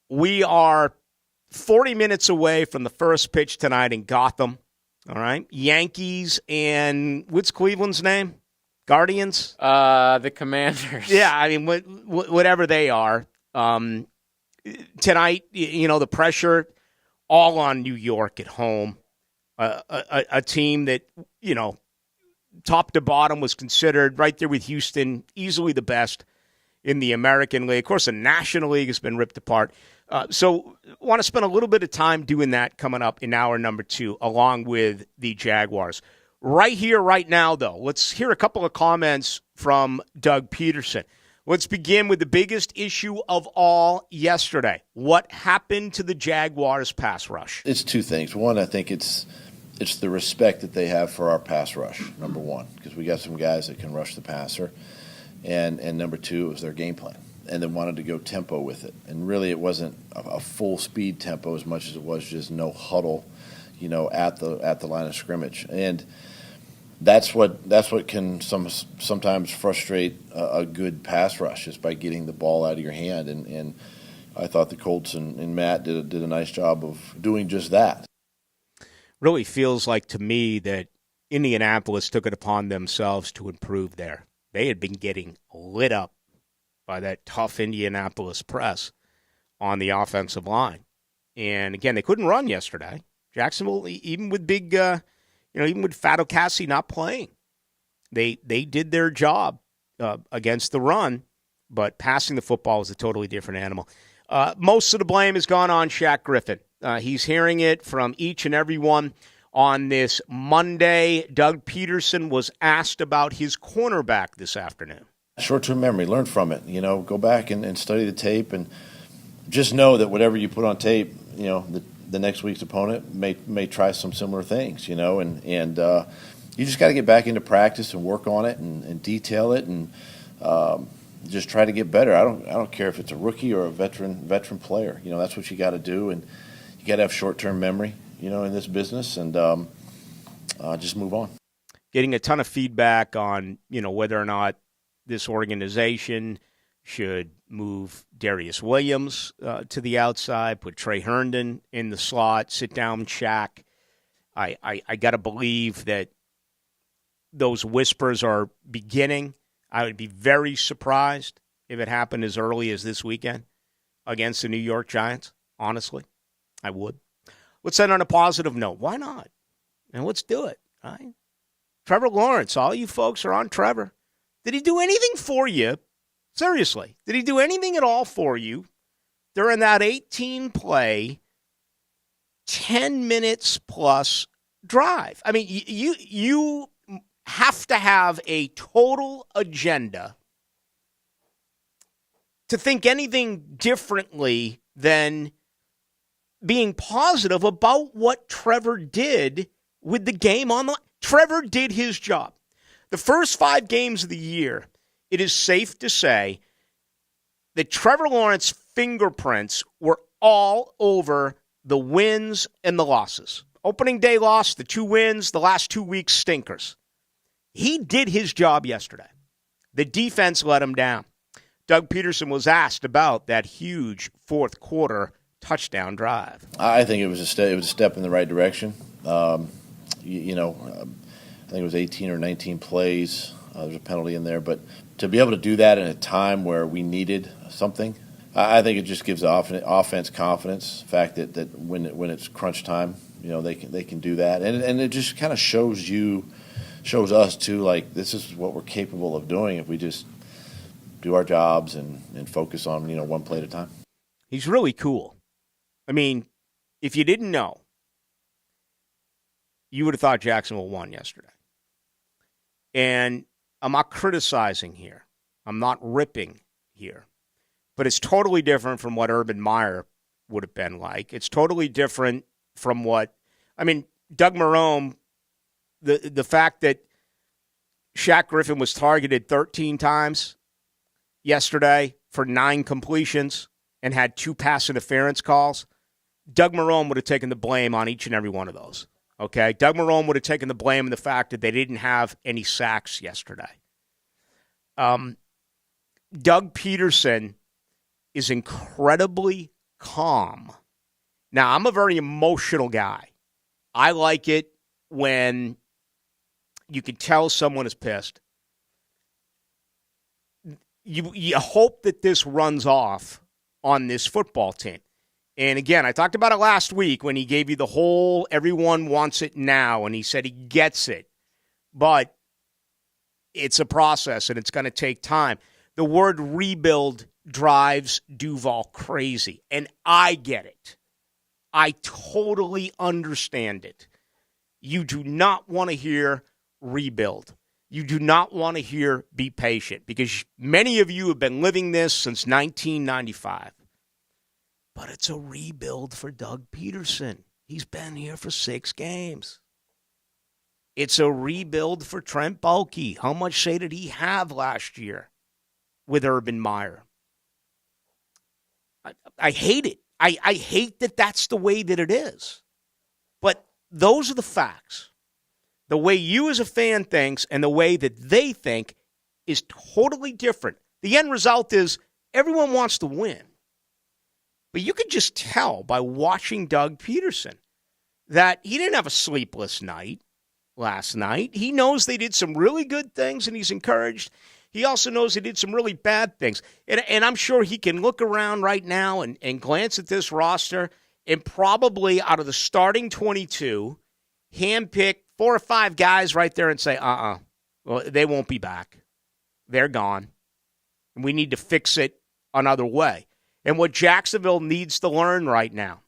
We are 40 minutes away from the first pitch tonight in Gotham. All right. Yankees and what's Cleveland's name? Guardians? The Commanders. Yeah, I mean, whatever they are. Tonight, the pressure all on New York at home. A team that, top to bottom was considered right there with Houston, easily the best in the American League. Of course, the National League has been ripped apart. So want to spend a little bit of time doing that coming up in hour number 2, along with the Jaguars. Right here, right now, though, let's hear a couple of comments from Doug Peterson. Let's begin with the biggest issue of all yesterday. What happened to the Jaguars' pass rush? It's two things. One, I think it's the respect that they have for our pass rush, number one, because we got some guys that can rush the passer. And number two, it was their game plan. And they wanted to go tempo with it. And really it wasn't a full speed tempo as much as it was just no huddle, at the line of scrimmage. And that's what can sometimes frustrate a good pass rush, is by getting the ball out of your hand. And I thought the Colts and Matt did a nice job of doing just that. Really feels like to me that Indianapolis took it upon themselves to improve there. They had been getting lit up by that tough Indianapolis press on the offensive line. And again, they couldn't run yesterday. Jacksonville, even with even with Fado Cassie not playing, they did their job against the run, but passing the football is a totally different animal. Most of the blame has gone on Shaq Griffin. He's hearing it from each and every one on this Monday. Doug Peterson was asked about his cornerback this afternoon. Short-term memory, learn from it. Go back and study the tape, and just know that whatever you put on tape, the next week's opponent may try some similar things, and you just got to get back into practice and work on it and detail it and just try to get better. I don't care if it's a rookie or a veteran player. That's what you got to do, and you got to have short-term memory, in this business, and just move on. Getting a ton of feedback on, whether or not this organization should move Darius Williams to the outside, put Trey Herndon in the slot, sit down Shaq. I got to believe that those whispers are beginning. I would be very surprised if it happened as early as this weekend against the New York Giants, honestly. I would. Let's end on a positive note. Why not? And let's do it. All right? Trevor Lawrence, all you folks are on Trevor. Did he do anything for you? Seriously, did he do anything at all for you during that 18-play, 10 minutes plus drive? I mean, you have to have a total agenda to think anything differently than being positive about what Trevor did with the game on the line. Trevor did his job. The first 5 games of the year, it is safe to say that Trevor Lawrence's fingerprints were all over the wins and the losses. Opening day loss, the 2 wins, the last 2 weeks stinkers. He did his job yesterday. The defense let him down. Doug Peterson was asked about that huge fourth quarter touchdown drive. I think it was a step in the right direction. I think it was 18 or 19 plays. There's a penalty in there, but to be able to do that in a time where we needed something, I think it just gives the offense confidence. The fact that when it's crunch time, they can do that, and it just kind of shows us too, like, this is what we're capable of doing if we just do our jobs and focus on one play at a time. He's really cool. I mean, if you didn't know, you would have thought Jacksonville won yesterday. And I'm not criticizing here. I'm not ripping here. But it's totally different from what Urban Meyer would have been like. It's totally different from Doug Marrone, the fact that Shaq Griffin was targeted 13 times yesterday for 9 completions and had 2 pass interference calls, Doug Marrone would have taken the blame on each and every one of those. Okay, Doug Marrone would have taken the blame in the fact that they didn't have any sacks yesterday. Doug Peterson is incredibly calm. Now, I'm a very emotional guy. I like it when you can tell someone is pissed. You hope that this runs off on this football team. And again, I talked about it last week when he gave you the whole everyone wants it now, and he said he gets it. But it's a process, and it's going to take time. The word rebuild drives Duval crazy, and I get it. I totally understand it. You do not want to hear rebuild. You do not want to hear be patient, because many of you have been living this since 1995. But it's a rebuild for Doug Peterson. He's been here for 6 games. It's a rebuild for Trent Baalke. How much say did he have last year with Urban Meyer? I hate it. I hate that that's the way that it is. But those are the facts. The way you as a fan thinks and the way that they think is totally different. The end result is everyone wants to win. But you could just tell by watching Doug Peterson that he didn't have a sleepless night last night. He knows they did some really good things, and he's encouraged. He also knows they did some really bad things. And I'm sure he can look around right now and glance at this roster and probably out of the starting 22, handpick 4 or 5 guys right there and say, well, they won't be back. They're gone. And we need to fix it another way. And what Jacksonville needs to learn right now,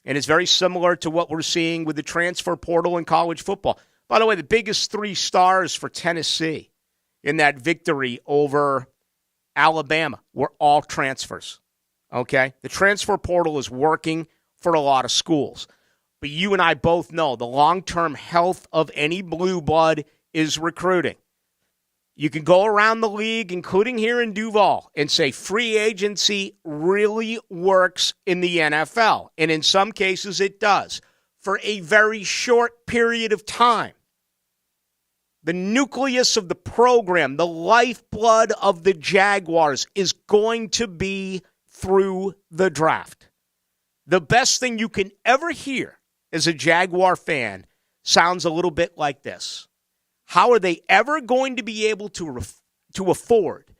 and it's very similar to what we're seeing with the transfer portal in college football. By the way, the biggest 3 stars for Tennessee in that victory over Alabama were all transfers. Okay? The transfer portal is working for a lot of schools. But you and I both know the long-term health of any blue blood is recruiting. You can go around the league, including here in Duval, and say free agency really works in the NFL. And in some cases it does. For a very short period of time. The nucleus of the program, the lifeblood of the Jaguars, is going to be through the draft. The best thing you can ever hear as a Jaguar fan sounds a little bit like this. How are they ever going to be able to afford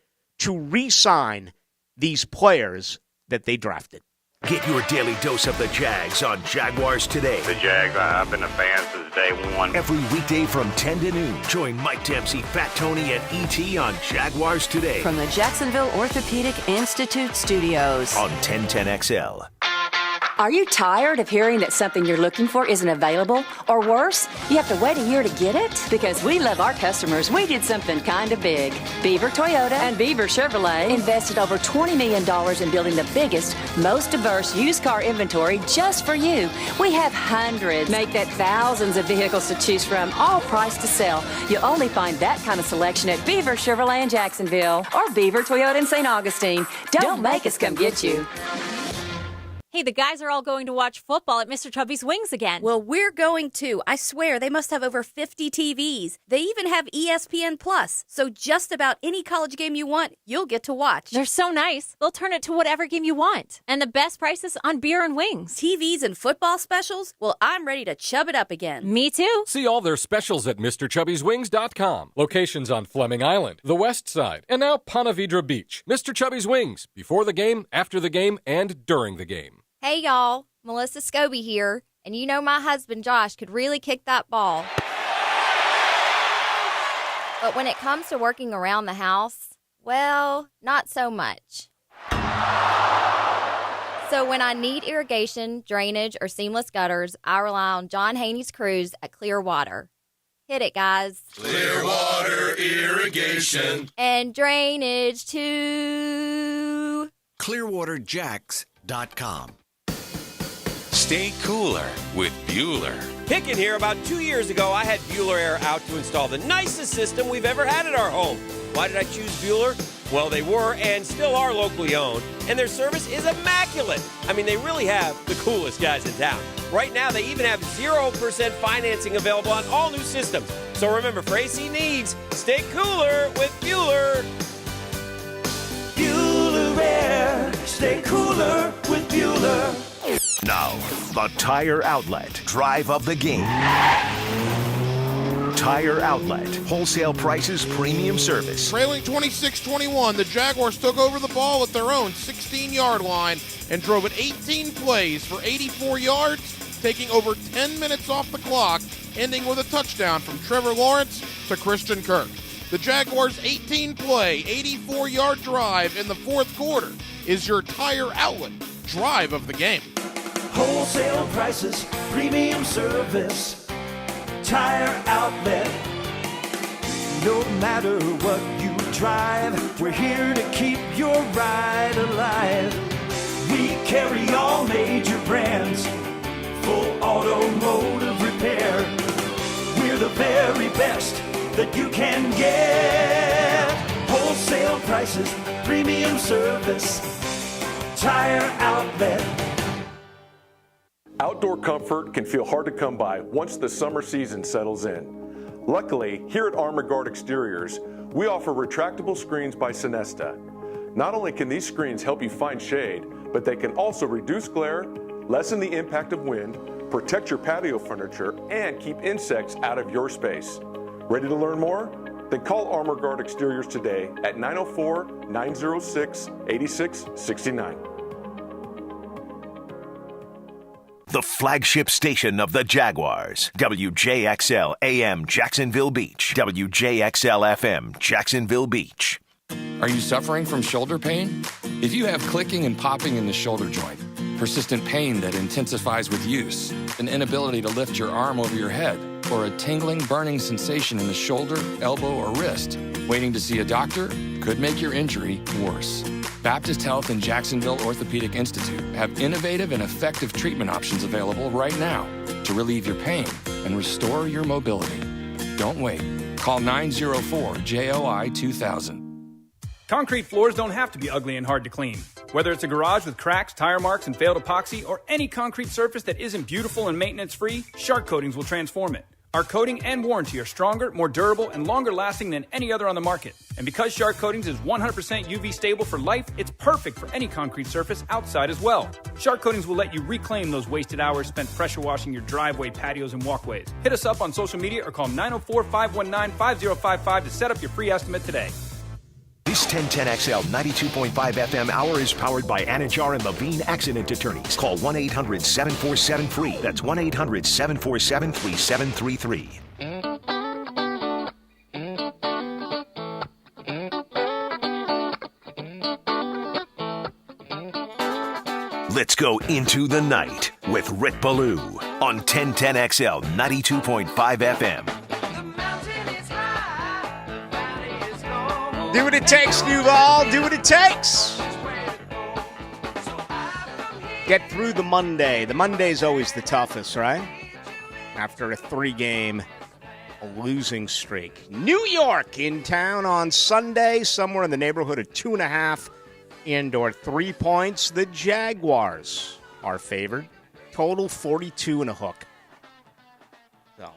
to re-sign these players that they drafted? Get your daily dose of the Jags on Jaguars Today. The Jags, I've been a fan since day one. Every weekday from 10 to noon. Join Mike Dempsey, Fat Tony, and E.T. on Jaguars Today. From the Jacksonville Orthopedic Institute studios. On 1010XL. Are you tired of hearing that something you're looking for isn't available? Or worse, you have to wait a year to get it? Because we love our customers, we did something kind of big. Beaver Toyota and Beaver Chevrolet invested over $20 million in building the biggest, most diverse used car inventory just for you. We have hundreds. Make that thousands of vehicles to choose from, all priced to sell. You'll only find that kind of selection at Beaver Chevrolet in Jacksonville or Beaver Toyota in St. Augustine. Don't make us come get you. Hey, the guys are all going to watch football at Mr. Chubby's Wings again. Well, we're going too. I swear, they must have over 50 TVs. They even have ESPN Plus. So just about any college game you want, you'll get to watch. They're so nice. They'll turn it to whatever game you want. And the best prices on beer and wings. TVs and football specials? Well, I'm ready to chub it up again. Me too. See all their specials at MrChubby'sWings.com. Locations on Fleming Island, the West Side, and now Ponte Vedra Beach. Mr. Chubby's Wings. Before the game, after the game, and during the game. Hey, y'all. Melissa Scobie here. And you know my husband, Josh, could really kick that ball. But when it comes to working around the house, well, not so much. So when I need irrigation, drainage, or seamless gutters, I rely on John Haney's crews at Clearwater. Hit it, guys. Clearwater Irrigation. And drainage, too. ClearwaterJacks.com. Stay cooler with Bueller. Hicken here. About 2 years ago, I had Bueller Air out to install the nicest system we've ever had at our home. Why did I choose Bueller? Well, they were and still are locally owned, and their service is immaculate. I mean, they really have the coolest guys in town. Right now, they even have 0% financing available on all new systems. So remember, for AC needs, stay cooler with Bueller. Bueller Air. Stay cooler with Bueller. Now, the Tire Outlet drive of the game. Tire Outlet, wholesale prices, premium service. Trailing 26-21, the Jaguars took over the ball at their own 16-yard line and drove it 18 plays for 84 yards, taking over 10 minutes off the clock, ending with a touchdown from Trevor Lawrence to Christian Kirk. The Jaguars' 18-play, 84-yard drive in the fourth quarter is your Tire Outlet drive of the game. Wholesale prices, premium service. Tire Outlet. No matter what you drive, we're here to keep your ride alive. We carry all major brands, full automotive repair. We're the very best that you can get. Wholesale prices, premium service. Tire Outlet. Outdoor comfort can feel hard to come by once the summer season settles in. Luckily, here at Armor Guard Exteriors, we offer retractable screens by Sinesta. Not only can these screens help you find shade, but they can also reduce glare, lessen the impact of wind, protect your patio furniture, and keep insects out of your space. Ready to learn more? Then call Armor Guard Exteriors today at 904-906-8669. The flagship station of the Jaguars. WJXL AM Jacksonville Beach. WJXL FM Jacksonville Beach. Are you suffering from shoulder pain? If you have clicking and popping in the shoulder joint, persistent pain that intensifies with use, an inability to lift your arm over your head, or a tingling, burning sensation in the shoulder, elbow, or wrist, waiting to see a doctor could make your injury worse. Baptist Health and Jacksonville Orthopedic Institute have innovative and effective treatment options available right now to relieve your pain and restore your mobility. Don't wait. Call 904-JOI-2000. Concrete floors don't have to be ugly and hard to clean. Whether it's a garage with cracks, tire marks, and failed epoxy, or any concrete surface that isn't beautiful and maintenance-free, Shark Coatings will transform it. Our coating and warranty are stronger, more durable, and longer lasting than any other on the market. And because Shark Coatings is 100% UV stable for life, it's perfect for any concrete surface outside as well. Shark Coatings will let you reclaim those wasted hours spent pressure washing your driveway, patios, and walkways. Hit us up on social media or call 904-519-5055 to set up your free estimate today. This 1010XL 92.5 FM hour is powered by Anajar and Levine Accident Attorneys. Call 1-800-747-FREE. That's 1-800-747-3733. Let's go into the night with Rick Ballou on 1010XL 92.5 FM. Do what it takes, Duval. Do what it takes. Get through the Monday. The Monday's always the toughest, right? After a 3-game losing streak. New York in town on Sunday, somewhere in the neighborhood of 2.5 and/or 3 points. The Jaguars are favored. Total 42 and a hook. So,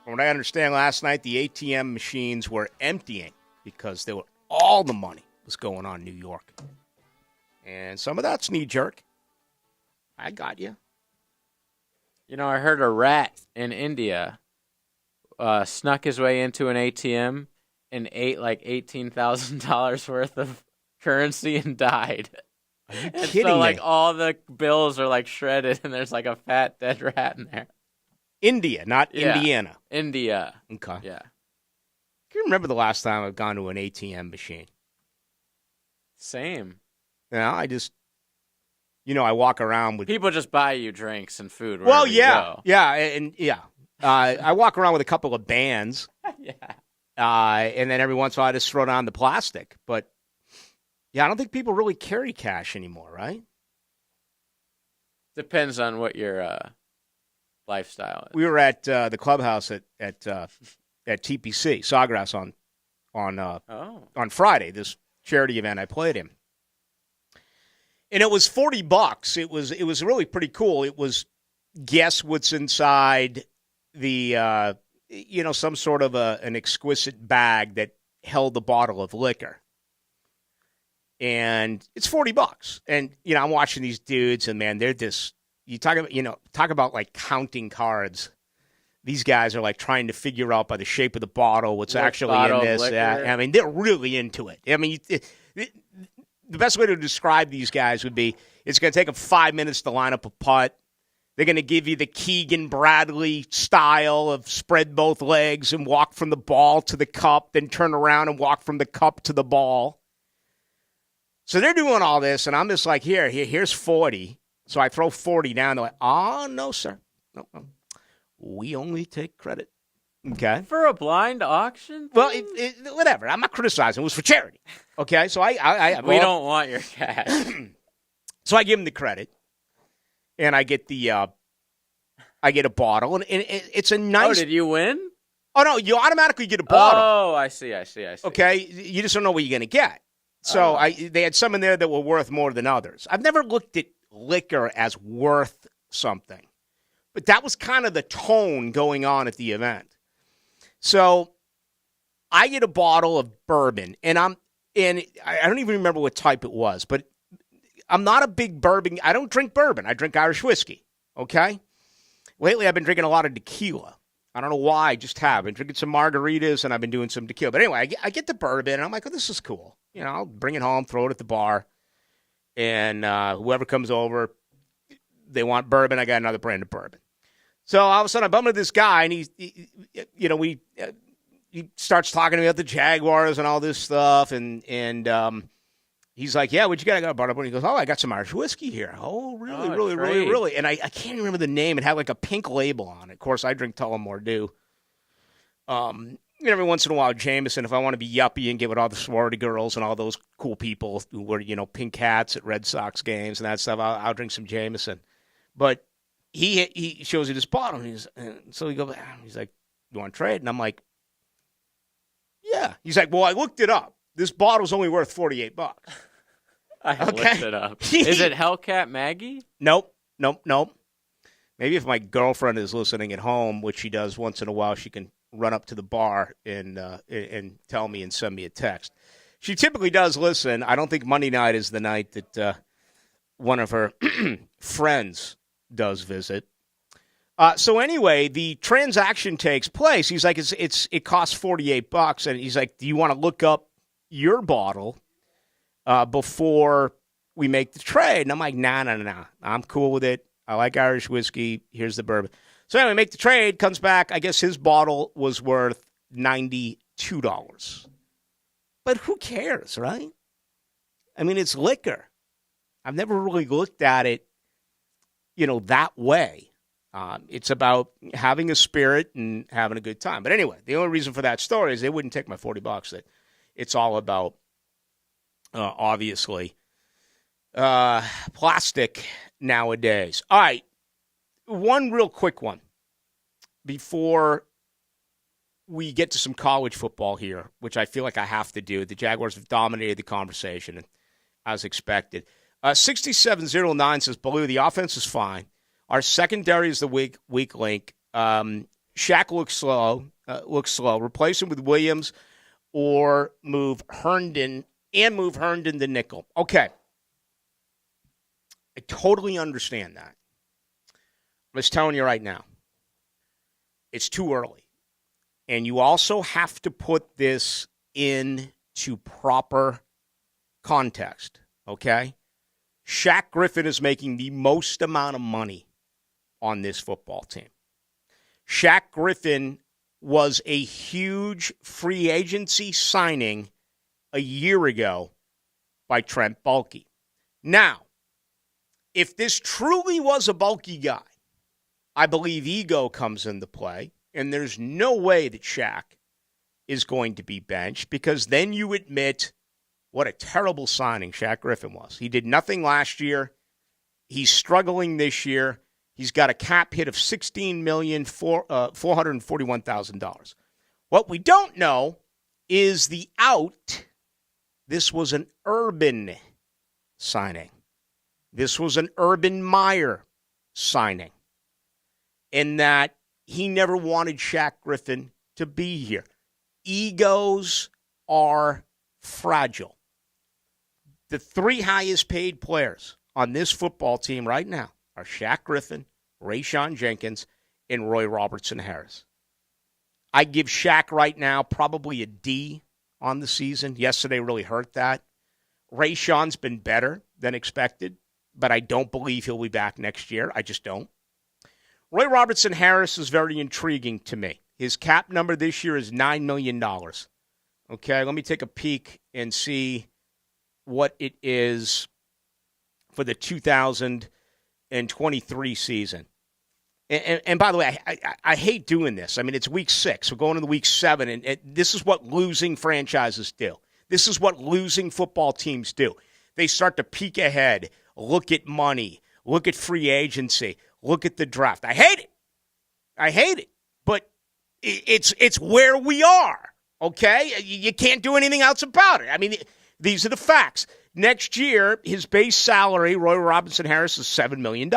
from what I understand last night, the ATM machines were emptying, because all the money was going on New York. And some of that's knee-jerk. I got you. You know, I heard a rat in India snuck his way into an ATM and ate like $18,000 worth of currency and died. Are you and kidding so, me? like, all the bills are, like, shredded, and there's, like, a fat dead rat in there. India, not Yeah. Indiana. India. Okay. Yeah. Can you remember the last time I've gone to an ATM machine? Same. No, I just, I walk around with People just buy you drinks and food. Well, wherever you yeah, go. yeah. I walk around with a couple of bands. Yeah. And then every once in a while I just throw down the plastic. But, yeah, I don't think people really carry cash anymore, right? Depends on what your lifestyle is. We were at the clubhouse at TPC, Sawgrass on Friday, this charity event I played in. And it was $40. It was really pretty cool. It was guess what's inside the, some sort of an exquisite bag that held a bottle of liquor. And it's $40. And, I'm watching these dudes, and, man, they're just, you talk about like counting cards. These guys are like trying to figure out by the shape of the bottle what's actually in this. I mean, they're really into it. I mean, the best way to describe these guys would be it's going to take them 5 minutes to line up a putt. They're going to give you the Keegan Bradley style of spread both legs and walk from the ball to the cup, then turn around and walk from the cup to the ball. So they're doing all this, and I'm just like, here's 40. So I throw 40 down. They're like, oh, no, sir. No. We only take credit. Okay. For a blind auction? Well, whatever. I'm not criticizing. It was for charity. Okay. So we don't want your cash. So I give him the credit, and I get a bottle, and it's a nice. Oh, did you win? Oh no, you automatically get a bottle. Oh, I see. Okay, you just don't know what you're gonna get. So they had some in there that were worth more than others. I've never looked at liquor as worth something, but that was kind of the tone going on at the event. So I get a bottle of bourbon, and I don't even remember what type it was, but I'm not a big bourbon. I don't drink bourbon. I drink Irish whiskey, okay? Lately, I've been drinking a lot of tequila. I don't know why. I just have. I've been drinking some margaritas, and I've been doing some tequila. But anyway, I get the bourbon, and I'm like, oh, this is cool. I'll bring it home, throw it at the bar, and whoever comes over, they want bourbon. I got another brand of bourbon. So all of a sudden, I bump into this guy, and he starts talking to me about the Jaguars and all this stuff, and he's like, yeah, what you got? I got a bottle. And he goes, oh, I got some Irish whiskey here. Oh, really? And I can't even remember the name. It had like a pink label on it. Of course, I drink Tullamore Dew. Every once in a while, Jameson, if I want to be yuppie and get with all the sorority girls and all those cool people who wear, pink hats at Red Sox games and that stuff, I'll drink some Jameson. But he shows you this bottle, and so he goes, he's like, you want to trade? And I'm like, yeah. He's like, well, I looked it up. This bottle's only worth $48. I looked it up. Is it Hellcat Maggie? Nope. Maybe if my girlfriend is listening at home, which she does once in a while, she can run up to the bar and tell me and send me a text. She typically does listen. I don't think Monday night is the night that one of her friends does visit. So anyway, the transaction takes place. He's like, it costs $48, and he's like, do you want to look up your bottle before we make the trade? And I'm like, nah. I'm cool with it. I like Irish whiskey. Here's the bourbon. So anyway, make the trade, comes back. I guess his bottle was worth $92. But who cares, right? I mean, it's liquor. I've never really looked at it, that way. It's about having a spirit and having a good time. But anyway, the only reason for that story is they wouldn't take my $40. That it's all about, obviously, plastic nowadays. All right, one real quick one before we get to some college football here, which I feel like I have to do. The Jaguars have dominated the conversation, as expected. 6709 says, Ballou, the offense is fine. Our secondary is the weak link. Shaq looks slow. Replace him with Williams or move Herndon to nickel. Okay. I totally understand that. I'm just telling you right now, it's too early. And you also have to put this into proper context, okay? Shaq Griffin is making the most amount of money on this football team. Shaq Griffin was a huge free agency signing a year ago by Trent Baalke. Now, if this truly was a bulky guy, I believe ego comes into play, and there's no way that Shaq is going to be benched, because then you admit what a terrible signing Shaq Griffin was. He did nothing last year. He's struggling this year. He's got a cap hit of $16,441,000. What we don't know is the out. This was an Urban signing. This was an Urban Meyer signing. in that he never wanted Shaq Griffin to be here. Egos are fragile. The three highest paid players on this football team right now are Shaq Griffin, Rayshon Jenkins, and Roy Robertson Harris. I give Shaq right now probably a D on the season. Yesterday really hurt that. Rayshon's been better than expected, but I don't believe he'll be back next year. I just don't. Roy Robertson Harris is very intriguing to me. His cap number this year is $9 million. Okay, let me take a peek and see what it is for the 2023 season. And by the way, I hate doing this. I mean, it's week 6. We're going into week 7, and this is what losing franchises do. This is what losing football teams do. They start to peek ahead, look at money, look at free agency, look at the draft. I hate it. But it's where we are, okay? You can't do anything else about it. I mean, these are the facts. Next year, his base salary, Roy Robinson Harris, is $7 million.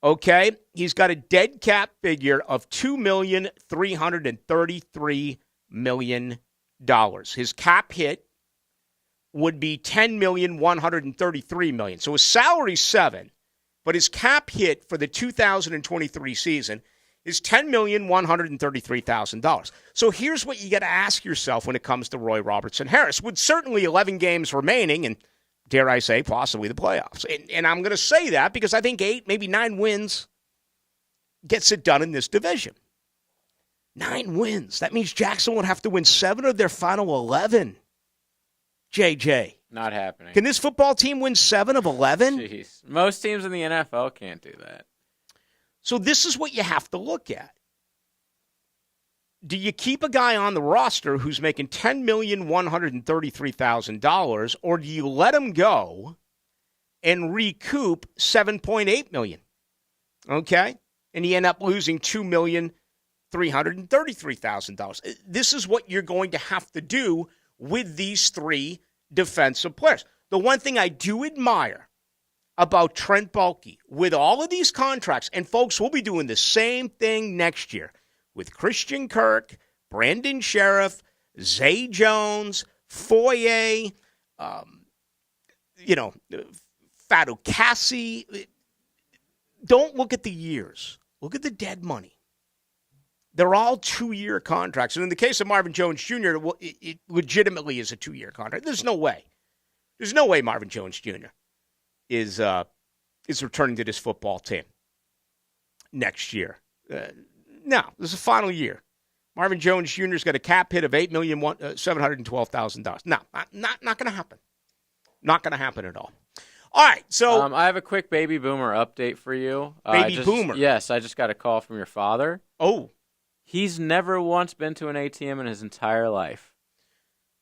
Okay? He's got a dead cap figure of $2,333,000,000. His cap hit would be $10,133,000,000. So his salary's $7 million, but his cap hit for the 2023 season is $10,133,000. So here's what you got to ask yourself when it comes to Roy Robertson Harris. With certainly 11 games remaining, and dare I say, possibly the playoffs. And I'm going to say that because I think 8, maybe 9 wins gets it done in this division. 9 wins. That means Jackson would have to win 7 of their final 11. JJ. Not happening. Can this football team win 7 of 11? Jeez. Most teams in the NFL can't do that. So this is what you have to look at. Do you keep a guy on the roster who's making $10,133,000, or do you let him go and recoup $7.8 million? Okay? And you end up losing $2,333,000. This is what you're going to have to do with these 3 defensive players. The one thing I do admire about Trent Baalke, with all of these contracts, and folks, we'll be doing the same thing next year with Christian Kirk, Brandon Sheriff, Zay Jones, Foye, Fadu Cassie. Don't look at the years. Look at the dead money. They're all 2-year contracts. And in the case of Marvin Jones Jr., it legitimately is a 2-year contract. There's no way. There's no way Marvin Jones Jr. is returning to this football team next year. No, this is a final year. Marvin Jones Jr.'s got a cap hit of $8,712,000. No, not going to happen. Not going to happen at all. All right, so I have a quick baby boomer update for you. Boomer? Yes, I just got a call from your father. Oh. He's never once been to an ATM in his entire life.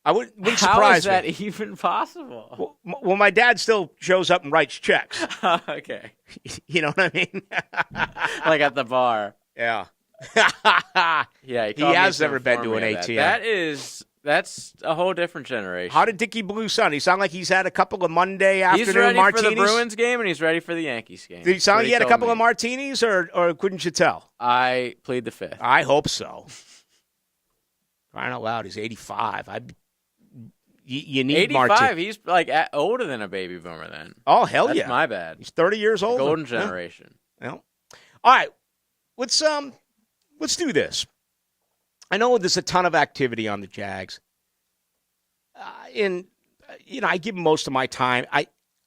I wouldn't surprise me. How is that even possible? Well, my dad still shows up and writes checks. Okay. You know what I mean? Like at the bar. Yeah. Yeah, he has never been to an ATM. That's a whole different generation. How did Dickie Blue sound? He sound like he's had a couple of Monday afternoon he's ready martinis? for the Bruins game, and he's ready for the Yankees game. Did he sound like he had a couple of martinis, or couldn't you tell? I plead the fifth. I hope so. Crying out loud, he's 85. You need 85, martinis. he's like older than a baby boomer then. Oh, hell That's yeah. my bad. He's 30 years old. Golden generation. Yeah. Well, all right. Let's do this. I know there's a ton of activity on the Jags. I give most of my time.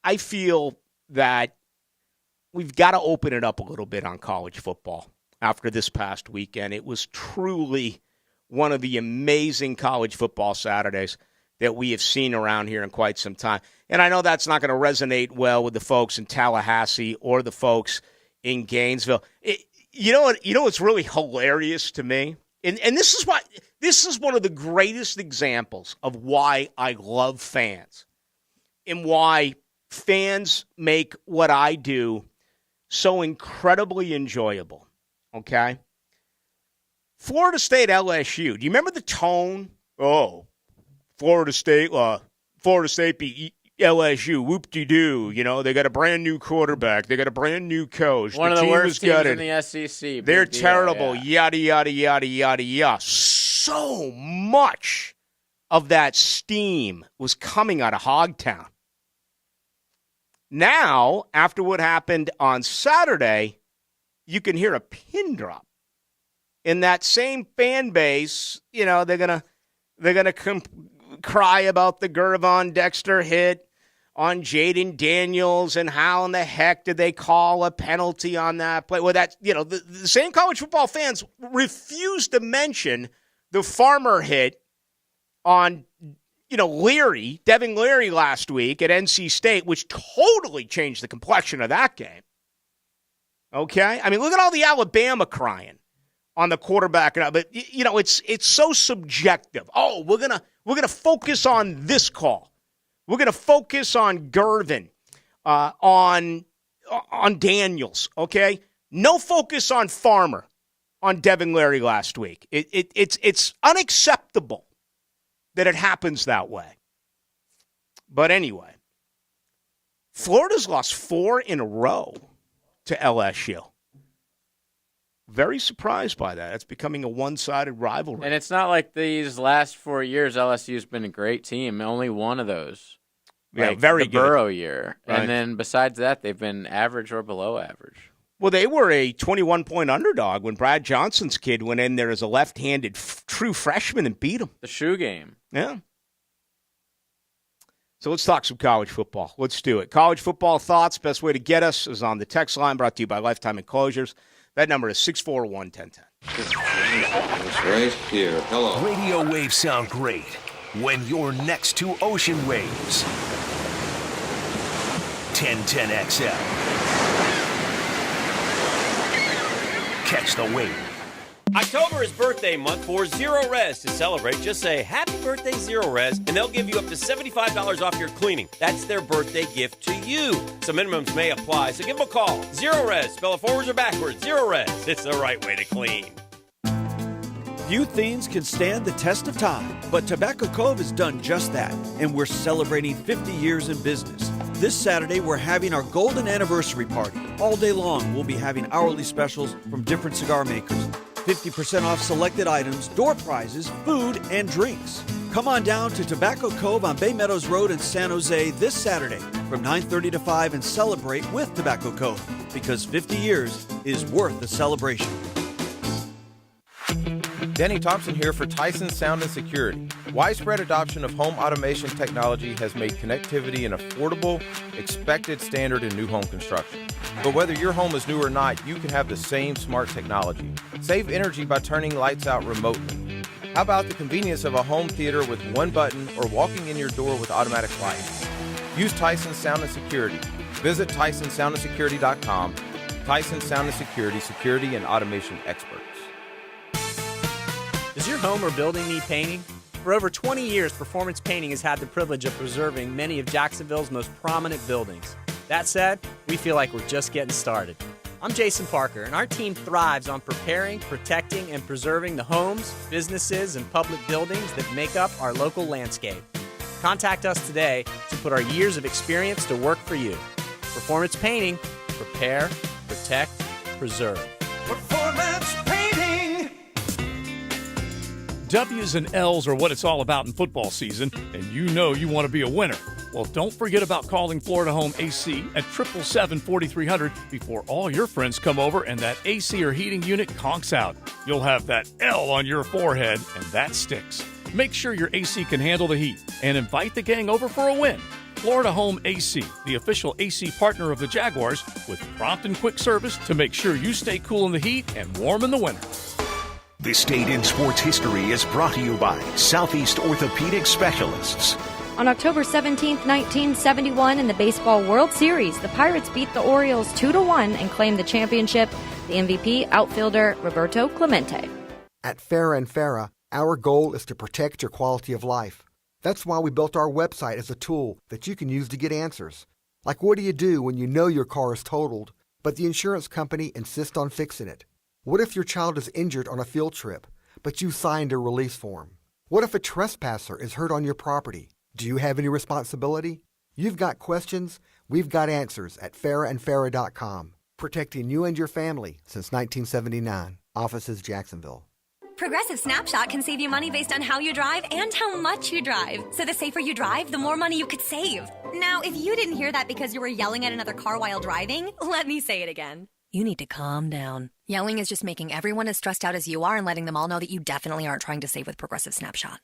I feel that we've got to open it up a little bit on college football after this past weekend. It was truly one of the amazing college football Saturdays that we have seen around here in quite some time. And I know that's not going to resonate well with the folks in Tallahassee or the folks in Gainesville. You know what's really hilarious to me? And this is one of the greatest examples of why I love fans and why fans make what I do so incredibly enjoyable. Okay? Florida State LSU. Do you remember the tone? Oh, Florida State beat LSU, whoop-de-doo. You know, they got a brand new quarterback. They got a brand new coach. One of the worst teams in the SEC. They're Big deal, terrible. yeah. Yada, yada, yada, yada, yada. So much of that steam was coming out of Hogtown. Now, after what happened on Saturday, you can hear a pin drop. In that same fan base, you know, they're gonna cry about the Gervon Dexter hit on Jaden Daniels and how in the heck did they call a penalty on that play? Well, that, you know, the same college football fans refuse to mention the Farmer hit on, you know, Leary, Devin Leary last week at NC State, which totally changed the complexion of that game. Okay? I mean, look at all the Alabama crying on the quarterback. But, you know, it's so subjective. Oh, we're gonna focus on this call. We're gonna focus on Gervin, on Daniels. Okay, no focus on Farmer, on Devin Leary last week. It's unacceptable that it happens that way. But anyway, Florida's lost 4 in a row to LSU. Very surprised by that. It's becoming a one-sided rivalry. And it's not like these last 4 years LSU's been a great team. Only one of those. Yeah, like very the good. Burrow year. Right. And then besides that, they've been average or below average. Well, they were a 21-point underdog when Brad Johnson's kid went in there as a left-handed true freshman and beat him. The shoe game. Yeah. So let's talk some college football. Let's do it. College football thoughts, best way to get us is on the text line brought to you by Lifetime Enclosures. That number is 641-1010. It's right here. Hello. Radio waves sound great when you're next to ocean waves. 1010XL. Catch the wave. October is birthday month for Zero Res. To celebrate, just say happy birthday Zero Res, and they'll give you up to $75 off your cleaning. That's their birthday gift to you. Some minimums may apply, so give them a call. Zero Res, spell it forwards or backwards. Zero Res, it's the right way to clean. Few things can stand the test of time, but Tobacco Cove has done just that, and we're celebrating 50 years in business. This Saturday, we're having our golden anniversary party. All day long, we'll be having hourly specials from different cigar makers. 50% off selected items, door prizes, food, and drinks. Come on down to Tobacco Cove on Bay Meadows Road in San Jose this Saturday from 9:30 to 5 and celebrate with Tobacco Cove, because 50 years is worth the celebration. Denny Thompson here for Tyson Sound and Security. Widespread adoption of home automation technology has made connectivity an affordable, expected standard in new home construction. But whether your home is new or not, you can have the same smart technology. Save energy by turning lights out remotely. How about the convenience of a home theater with one button or walking in your door with automatic lights? Use Tyson Sound and Security. Visit TysonSoundandSecurity.com. Tyson Sound and Security, security and automation experts. Does your home or building need painting? For over 20 years, Performance Painting has had the privilege of preserving many of Jacksonville's most prominent buildings. That said, we feel like we're just getting started. I'm Jason Parker, and our team thrives on preparing, protecting, and preserving the homes, businesses, and public buildings that make up our local landscape. Contact us today to put our years of experience to work for you. Performance Painting, prepare, protect, preserve. Performance Painting. W's and L's are what it's all about in football season, and you know you want to be a winner. Well, don't forget about calling Florida Home AC at 777-4300 before all your friends come over and that AC or heating unit conks out. You'll have that L on your forehead, and that sticks. Make sure your AC can handle the heat, and invite the gang over for a win. Florida Home AC, the official AC partner of the Jaguars, with prompt and quick service to make sure you stay cool in the heat and warm in the winter. This Date in Sports History is brought to you by Southeast Orthopedic Specialists. On October 17, 1971, in the Baseball World Series, the Pirates beat the Orioles 2-1 and claimed the championship. The MVP, outfielder Roberto Clemente. At Farah & Farah, our goal is to protect your quality of life. That's why we built our website as a tool that you can use to get answers. Like, what do you do when you know your car is totaled, but the insurance company insists on fixing it? What if your child is injured on a field trip, but you signed a release form? What if a trespasser is hurt on your property? Do you have any responsibility? You've got questions, we've got answers at farahandfarah.com. Protecting you and your family since 1979. Offices Jacksonville. Progressive Snapshot can save you money based on how you drive and how much you drive. So the safer you drive, the more money you could save. Now, if you didn't hear that because you were yelling at another car while driving, let me say it again. You need to calm down. Yelling is just making everyone as stressed out as you are and letting them all know that you definitely aren't trying to save with Progressive Snapshot.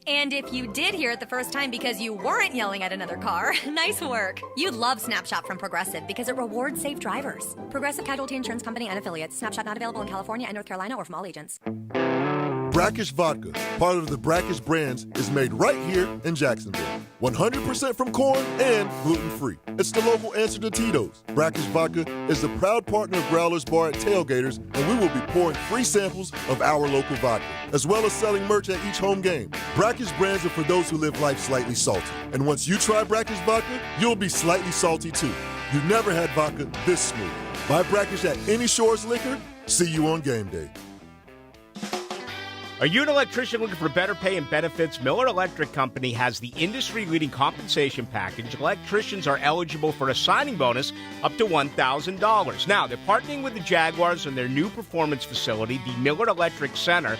And if you did hear it the first time because you weren't yelling at another car, nice work. You'd love Snapshot from Progressive because it rewards safe drivers. Progressive Casualty Insurance Company and affiliates. Snapshot not available in California and North Carolina or from all agents. Brackish Vodka, part of the Brackish brands, is made right here in Jacksonville. 100% from corn and gluten-free. It's the local answer to Tito's. Brackish Vodka is the proud partner of Growlers Bar at Tailgaters, and we will be pouring free samples of our local vodka, as well as selling merch at each home game. Brackish brands are for those who live life slightly salty. And once you try Brackish Vodka, you'll be slightly salty too. You've never had vodka this smooth. Buy Brackish at any Shores Liquor. See you on game day. Are you an electrician looking for better pay and benefits? Miller Electric Company has the industry-leading compensation package. Electricians are eligible for a signing bonus up to $1,000. Now, they're partnering with the Jaguars in their new performance facility, the Miller Electric Center.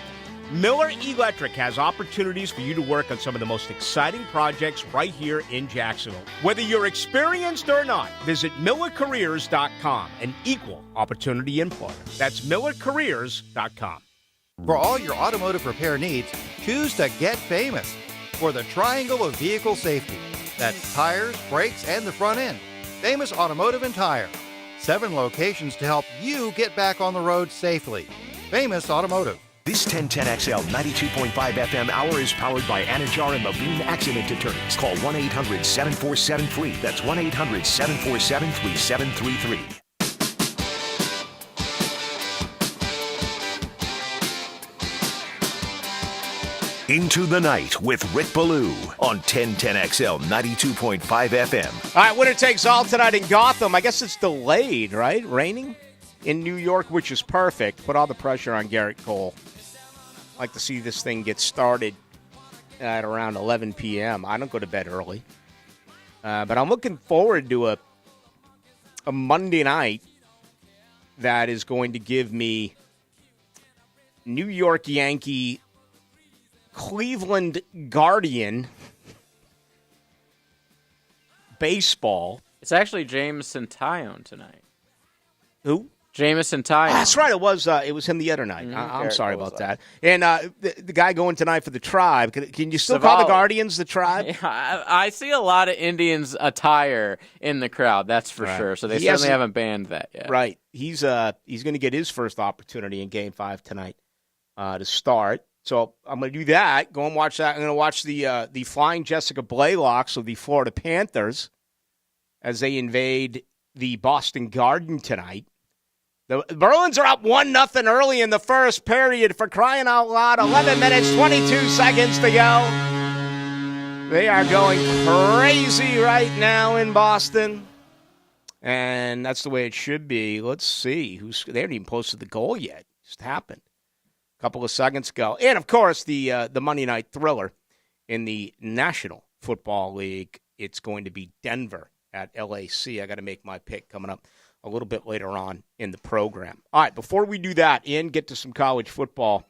Miller Electric has opportunities for you to work on some of the most exciting projects right here in Jacksonville. Whether you're experienced or not, visit MillerCareers.com, an equal opportunity employer. That's MillerCareers.com. For all your automotive repair needs, choose to get famous for the triangle of vehicle safety. That's tires, brakes, and the front end. Famous Automotive and Tire. 7 locations to help you get back on the road safely. Famous Automotive. This 1010XL 92.5 FM hour is powered by Anajar and Levine Accident Attorneys. Call 1-800-747-FREE. That's 1-800-747-3733. Into the Night with Rick Ballou on 1010XL 92.5 FM. All right, winner takes all tonight in Gotham. I guess it's delayed, right? Raining in New York, which is perfect. Put all the pressure on Garrett Cole. I'd like to see this thing get started at around 11 p.m. I don't go to bed early. But I'm looking forward to a Monday night that is going to give me New York Yankee Cleveland Guardian baseball. It's actually Jameson Tyone tonight. Who? Jameson Tyone. That's right. It was him the other night. I'm sorry about that. And the guy going tonight for the Tribe. Can you still call the Guardians the Tribe? Yeah, I see a lot of Indians attire in the crowd. That's for sure. So they certainly haven't banned that yet. Right. He's going to get his first opportunity in Game 5 tonight to start. So I'm going to do that. Go and watch that. I'm going to watch the Flying Jessica Blaylocks of the Florida Panthers as they invade the Boston Garden tonight. The Bruins are up 1-0 early in the first period, for crying out loud. 11 minutes, 22 seconds to go. They are going crazy right now in Boston. And that's the way it should be. Let's see. They haven't even posted the goal yet. It just happened a couple of seconds ago. And, of course, the Monday night thriller in the National Football League. It's going to be Denver at LAC. I got to make my pick coming up a little bit later on in the program. All right, before we do that and get to some college football,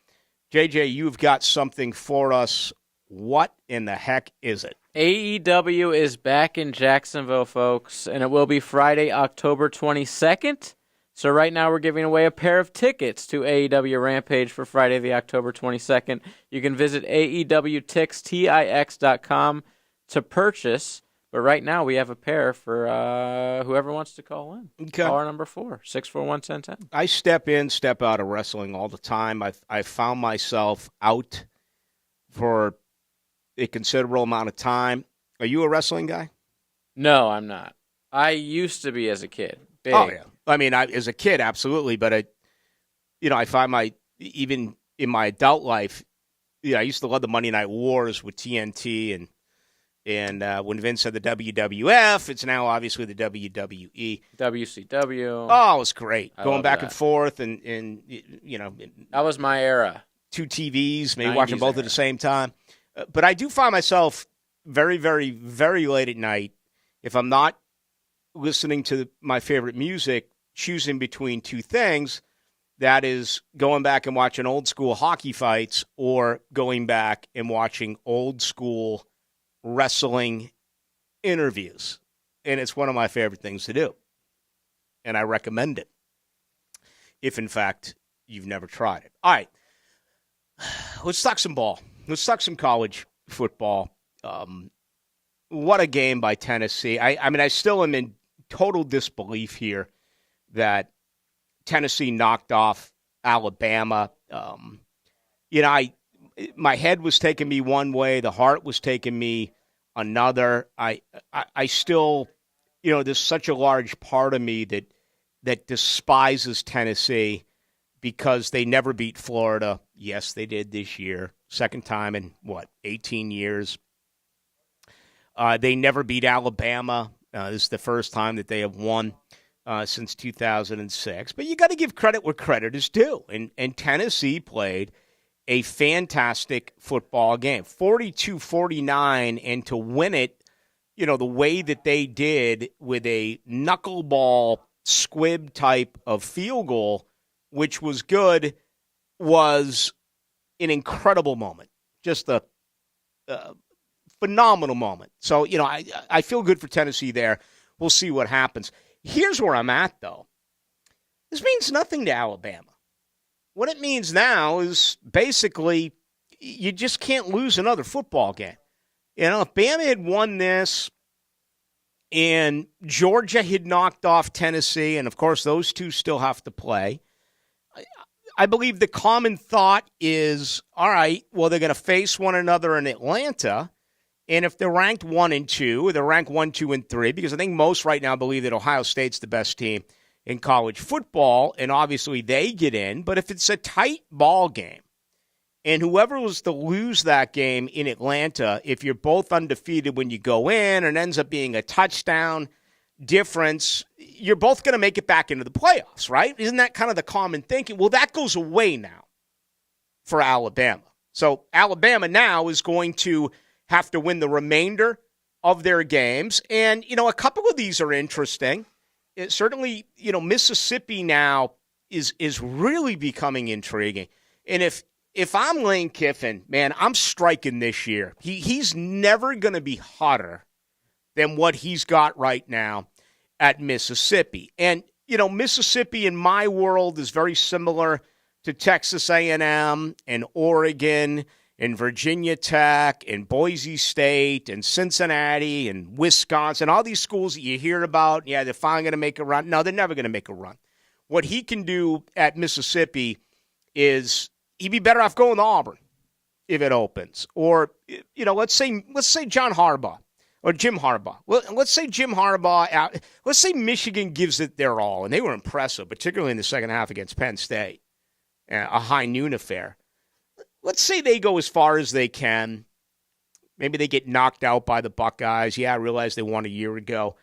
JJ, you've got something for us. What in the heck is it? AEW is back in Jacksonville, folks, and it will be Friday, October 22nd. So right now we're giving away a pair of tickets to AEW Rampage for Friday, the October 22nd. You can visit AEWTix.com to purchase. But right now, we have a pair for whoever wants to call in. Okay. Caller number 4, 641-1010. I step in, step out of wrestling all the time. I've found myself out for a considerable amount of time. Are you a wrestling guy? No, I'm not. I used to be as a kid. Big. Oh, yeah. I mean, as a kid, absolutely. But, I find even in my adult life, I used to love the Monday Night Wars with TNT and when Vince had the WWF, it's now obviously the WWE. WCW. Oh, it was great. Going back that. and forth and that was my era. 2 TVs, maybe watching both at the same time. But I do find myself very, very, very late at night, if I'm not listening to my favorite music, choosing between two things, that is going back and watching old school hockey fights or going back and watching old school wrestling interviews. And it's one of my favorite things to do. And I recommend it, if in fact you've never tried it. All right, let's talk some ball. Let's talk some college football. What a game by Tennessee. I mean, I still am in total disbelief here that Tennessee knocked off Alabama. My head was taking me one way. The heart was taking me another. I still, there's such a large part of me that despises Tennessee because they never beat Florida. Yes, they did this year. Second time in, 18 years. They never beat Alabama. This is the first time that they have won since 2006. But you got to give credit where credit is due. And Tennessee played a fantastic football game, 42-49, and to win it, the way that they did with a knuckleball squib type of field goal, which was good, was an incredible moment. Just a phenomenal moment. So, I feel good for Tennessee there. We'll see what happens. Here's where I'm at, though. This means nothing to Alabama. What it means now is basically you just can't lose another football game. If Bama had won this and Georgia had knocked off Tennessee, and of course those two still have to play, I believe the common thought is, all right, well, they're going to face one another in Atlanta. And if they're ranked 1 and 2, or they're ranked 1, 2, and 3, because I think most right now believe that Ohio State's the best team in college football, and obviously they get in. But if it's a tight ball game, and whoever was to lose that game in Atlanta, if you're both undefeated when you go in, and it ends up being a touchdown difference, you're both going to make it back into the playoffs, right? Isn't that kind of the common thinking? Well, that goes away now for Alabama. So Alabama now is going to have to win the remainder of their games. And, a couple of these are interesting. Certainly, Mississippi now is really becoming intriguing. And if I'm Lane Kiffin, man, I'm striking this year. He's never going to be hotter than what he's got right now at Mississippi. And, Mississippi in my world is very similar to Texas A&M and Oregon and Virginia Tech and Boise State and Cincinnati and Wisconsin, all these schools that you hear about, yeah, they're finally going to make a run. No, they're never going to make a run. What he can do at Mississippi is he'd be better off going to Auburn if it opens. Or, let's say John Harbaugh or Jim Harbaugh. Well, let's say Jim Harbaugh, let's say Michigan gives it their all, and they were impressive, particularly in the second half against Penn State, a high noon affair. Let's say they go as far as they can. Maybe they get knocked out by the Buckeyes. Yeah, I realize they won a year ago.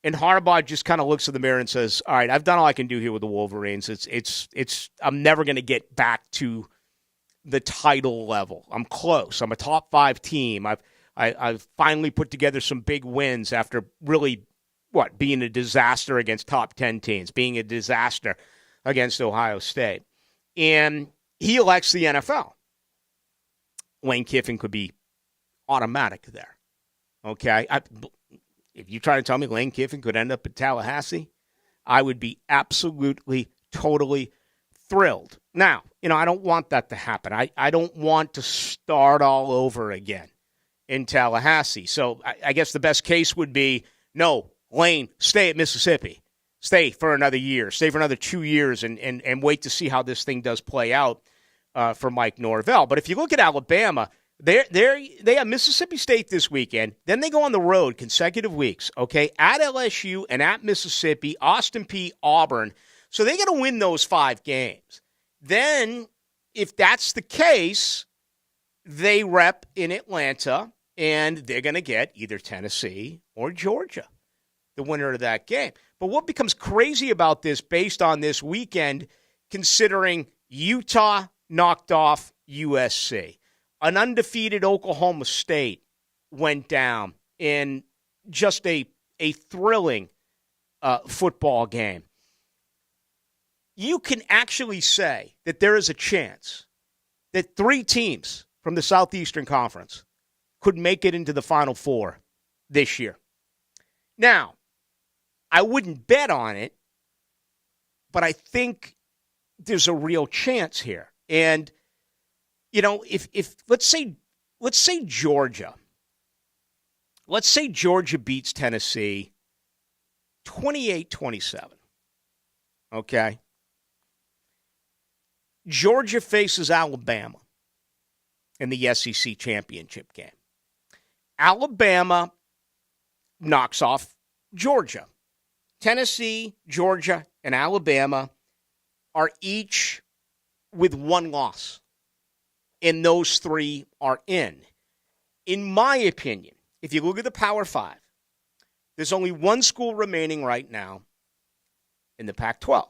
And Harbaugh just kind of looks in the mirror and says, all right, I've done all I can do here with the Wolverines. I'm never going to get back to the title level. I'm close. I'm a top 5 team. I've finally put together some big wins after really, being a disaster against top 10 teams, being a disaster against Ohio State. And he elects the NFL. Lane Kiffin could be automatic there. Okay? If you try to tell me Lane Kiffin could end up at Tallahassee, I would be absolutely, totally thrilled. Now, I don't want that to happen. I don't want to start all over again in Tallahassee. So I guess the best case would be, no, Lane, stay at Mississippi. Stay for another year. Stay for another 2 years and wait to see how this thing does play out. For Mike Norvell. But if you look at Alabama, they have Mississippi State this weekend. Then they go on the road consecutive weeks, okay, at LSU and at Mississippi, Austin Peay, Auburn. So they got to win those 5 games. Then, if that's the case, they rep in Atlanta, and they're going to get either Tennessee or Georgia, the winner of that game. But what becomes crazy about this based on this weekend, considering Utah knocked off USC. An undefeated Oklahoma State went down in just a thrilling football game. You can actually say that there is a chance that 3 teams from the Southeastern Conference could make it into the Final Four this year. Now, I wouldn't bet on it, but I think there's a real chance here. And, if let's say Georgia beats Tennessee 28-27. Okay? Georgia faces Alabama in the SEC championship game. Alabama knocks off Georgia. Tennessee, Georgia, and Alabama are each with 1 loss, and those 3 are in. In my opinion, if you look at the Power 5, there's only 1 school remaining right now in the Pac-12.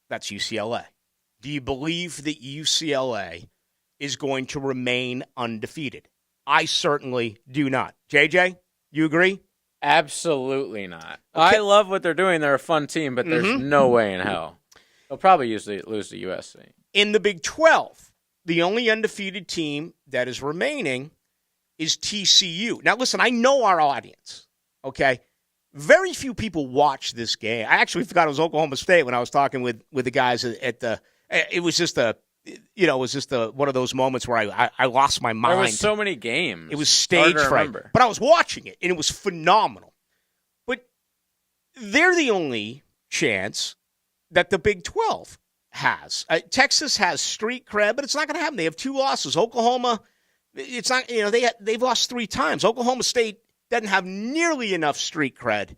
That's UCLA. Do you believe that UCLA is going to remain undefeated? I certainly do not. JJ, you agree? Absolutely not. Okay. I love what they're doing. They're a fun team, but there's no way in hell. They'll probably usually lose to USC. In the Big 12, the only undefeated team that is remaining is TCU. Now, listen, I know our audience, okay? Very few people watch this game. I actually forgot it was Oklahoma State when I was talking with the guys at the – it was just one of those moments where I lost my mind. There was so many games. It was stage fright. But I was watching it, and it was phenomenal. But they're the only chance that the Big 12 has. Texas has street cred, but it's not going to happen. They have 2 losses. Oklahoma, it's not. They've lost 3 times. Oklahoma State doesn't have nearly enough street cred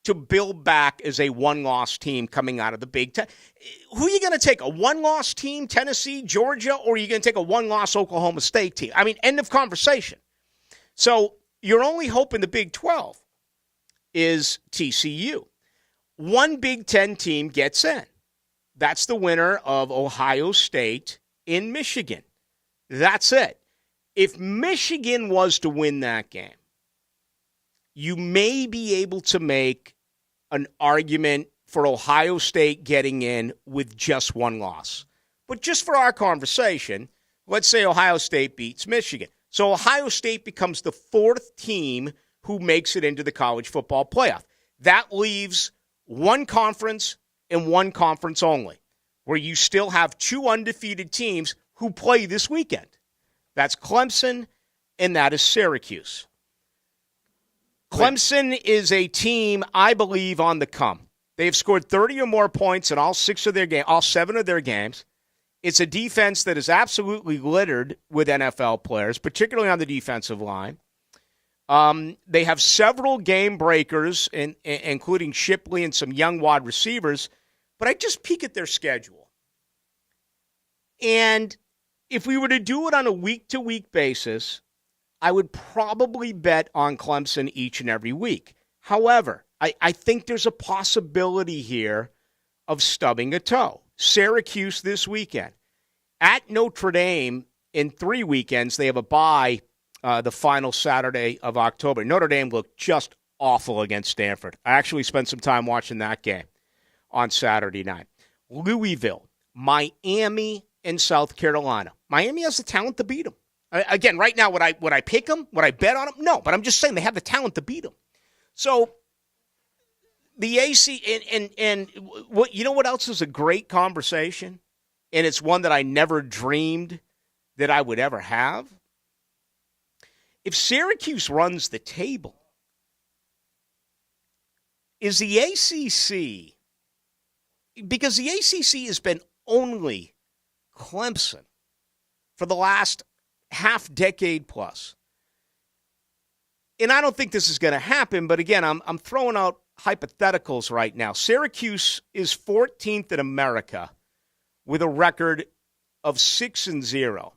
to build back as a 1-loss team coming out of the Big Ten. Who are you going to take? A 1-loss team, Tennessee, Georgia, or are you going to take a 1-loss Oklahoma State team? I mean, end of conversation. So your only hope in the Big 12 is TCU. 1 Big Ten team gets in. That's the winner of Ohio State in Michigan. That's it. If Michigan was to win that game, you may be able to make an argument for Ohio State getting in with just 1 loss. But just for our conversation, let's say Ohio State beats Michigan. So Ohio State becomes the 4th team who makes it into the college football playoff. That leaves 1 conference and 1 conference only, where you still have 2 undefeated teams who play this weekend. That's Clemson and that is Syracuse. Clemson is a team, I believe, on the come. They have scored 30 or more points in all 7 of their games. It's a defense that is absolutely littered with NFL players, particularly on the defensive line. They have several game breakers, including Shipley and some young wide receivers. But I just peek at their schedule. And if we were to do it on a week-to-week basis, I would probably bet on Clemson each and every week. However, I think there's a possibility here of stubbing a toe. Syracuse this weekend. At Notre Dame in 3 weekends, they have a bye the final Saturday of October. Notre Dame looked just awful against Stanford. I actually spent some time watching that game on Saturday night. Louisville, Miami, and South Carolina. Miami has the talent to beat them. Again, right now, would I pick them? Would I bet on them? No, but I'm just saying they have the talent to beat them. So the AC and what you know what else is a great conversation, and it's one that I never dreamed that I would ever have. If Syracuse runs the table, is the ACC, because the ACC has been only Clemson for the last half decade plus. And I don't think this is going to happen, but again, I'm throwing out hypotheticals right now. Syracuse is 14th in America with a record of 6-0.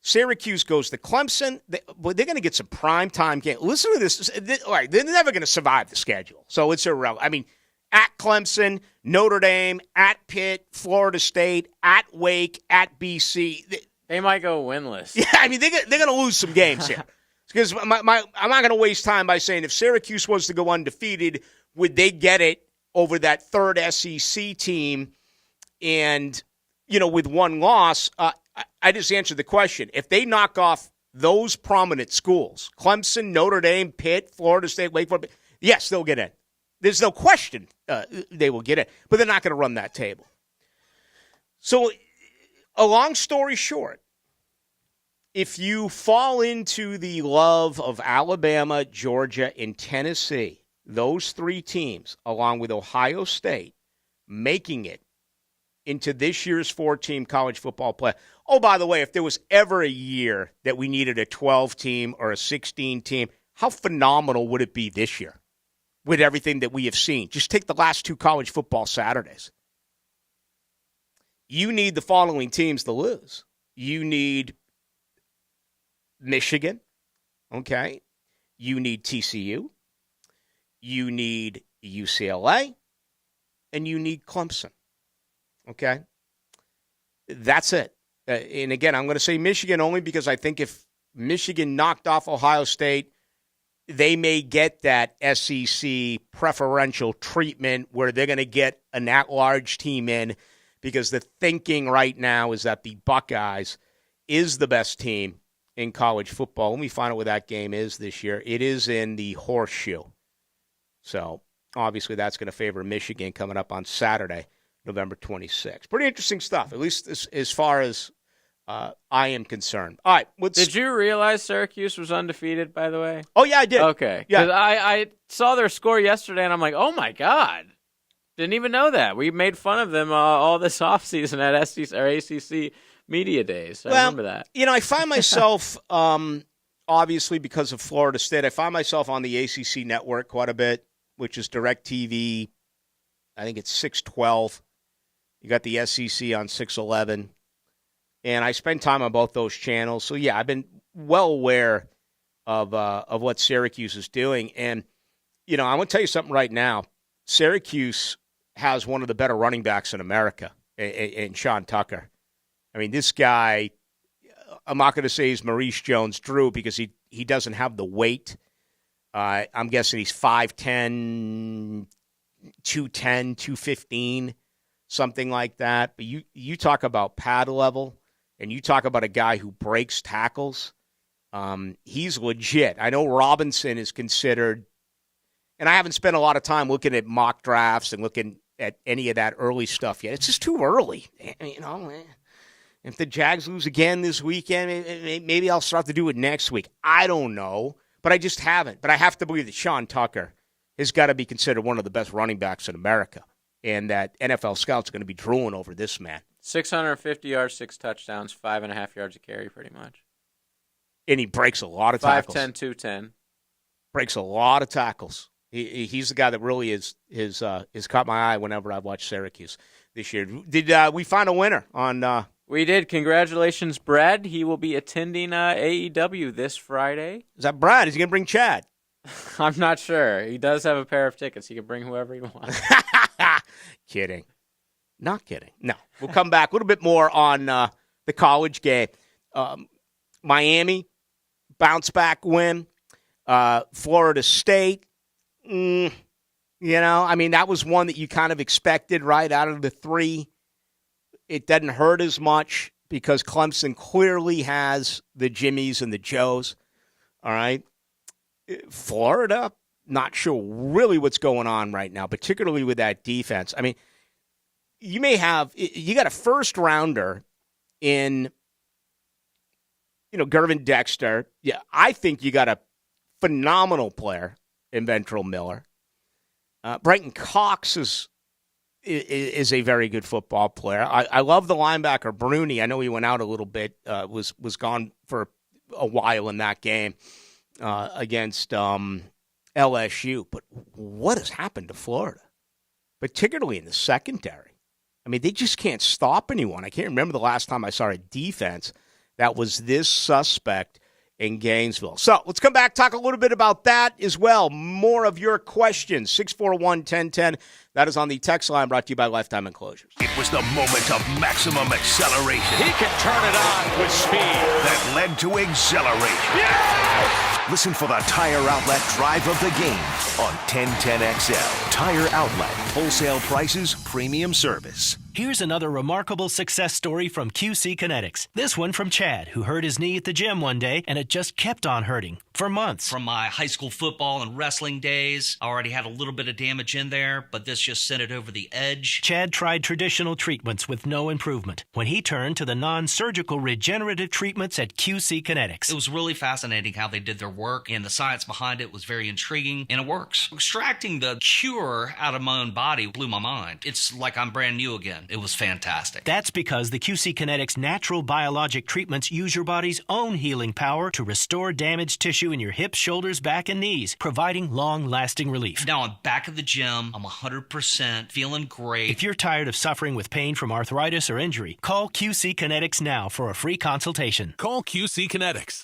Syracuse goes to Clemson. They're going to get some primetime game. Listen to this. All right, they're never going to survive the schedule, so it's irrelevant. I mean, at Clemson, Notre Dame, at Pitt, Florida State, at Wake, at BC. They might go winless. Yeah, I mean, they're going to lose some games here. Because I'm not going to waste time by saying if Syracuse was to go undefeated, would they get it over that third SEC team? And, with one loss, I just answered the question. If they knock off those prominent schools, Clemson, Notre Dame, Pitt, Florida State, Wake Forest, yes, they'll get in. There's no question they will get in, but they're not going to run that table. So, a long story short, if you fall into the love of Alabama, Georgia, and Tennessee, those three teams, along with Ohio State, making it into this year's 4-team college football play. Oh, by the way, if there was ever a year that we needed a 12-team or a 16-team, how phenomenal would it be this year with everything that we have seen? Just take the last 2 college football Saturdays. You need the following teams to lose. You need Michigan, okay? You need TCU. You need UCLA. And you need Clemson, okay? That's it. And again, I'm going to say Michigan only because I think if Michigan knocked off Ohio State, they may get that SEC preferential treatment where they're going to get an at-large team in because the thinking right now is that the Buckeyes is the best team in college football. Let me find out where that game is this year. It is in the Horseshoe. So, obviously, that's going to favor Michigan coming up on Saturday, November 26th. Pretty interesting stuff, at least as far as I am concerned. All right. Did you realize Syracuse was undefeated, by the way? Oh, yeah, I did. Okay. Yeah. Because I saw their score yesterday, and I'm like, oh, my God. Didn't even know that. We made fun of them all this offseason at SEC or ACC Media Days. I remember that. I find myself, obviously because of Florida State, I find myself on the ACC network quite a bit, which is DirecTV. I think it's 612. You got the SEC on 611. And I spend time on both those channels. So, yeah, I've been well aware of what Syracuse is doing. And, I'm going to tell you something right now. Syracuse has one of the better running backs in America, in Sean Tucker. I mean, this guy, I'm not going to say he's Maurice Jones-Drew because he doesn't have the weight. I'm guessing he's 5'10", 210, 215, something like that. But you talk about pad level, and you talk about a guy who breaks tackles. He's legit. I know Robinson is considered, and I haven't spent a lot of time looking at mock drafts and looking at any of that early stuff yet. It's just too early, If the Jags lose again this weekend, maybe I'll start to do it next week. I don't know, but I just haven't. But I have to believe that Sean Tucker has got to be considered one of the best running backs in America, and that NFL scouts are going to be drooling over this man. 650 yards, 6 touchdowns, 5.5 yards a carry, pretty much. And he breaks a lot of tackles. 5'10", 210. Breaks a lot of tackles. He's the guy that really is caught my eye whenever I watch Syracuse this year. Did we find a winner on? We did. Congratulations, Brad. He will be attending AEW this Friday. Is that Brad? Is he going to bring Chad? I'm not sure. He does have a pair of tickets. He can bring whoever he wants. Kidding. Not kidding. No. We'll come back a little bit more on the college game. Miami, bounce back win. Florida State, that was one that you kind of expected right out of the 3. It doesn't hurt as much because Clemson clearly has the Jimmies and the Joes. All right. Florida, not sure really what's going on right now, particularly with that defense. I mean, you got a first rounder in, Gervin Dexter. Yeah, I think you got a phenomenal player in Ventrell Miller. Brenton Cox is a very good football player. I love the linebacker Bruni. I know he went out a little bit, was gone for a while in that game against LSU. But what has happened to Florida, particularly in the secondary? I mean, they just can't stop anyone. I can't remember the last time I saw a defense that was this suspect in Gainesville. So let's come back, talk a little bit about that as well. More of your questions. 641-1010. That is on the text line, brought to you by Lifetime Enclosures. It was the moment of maximum acceleration. He can turn it on with speed. That led to exhilaration. Yes! Listen for the Tire Outlet Drive of the Game on 1010XL. Tire Outlet. Wholesale prices, premium service. Here's another remarkable success story from QC Kinetics. This one from Chad, who hurt his knee at the gym one day, and it just kept on hurting for months. From my high school football and wrestling days, I already had a little bit of damage in there, but this just sent it over the edge. Chad tried traditional treatments with no improvement when he turned to the non-surgical regenerative treatments at QC Kinetics. It was really fascinating how they did their work, and the science behind it was very intriguing, and it works. Extracting the cure out of my own body blew my mind. It's like I'm brand new again. It was fantastic. That's because the QC Kinetics natural biologic treatments use your body's own healing power to restore damaged tissue in your hips, shoulders, back, and knees, providing long-lasting relief. Now I'm back at the gym. I'm 100%, feeling great. If you're tired of suffering with pain from arthritis or injury, call QC Kinetics now for a free consultation. Call QC Kinetics,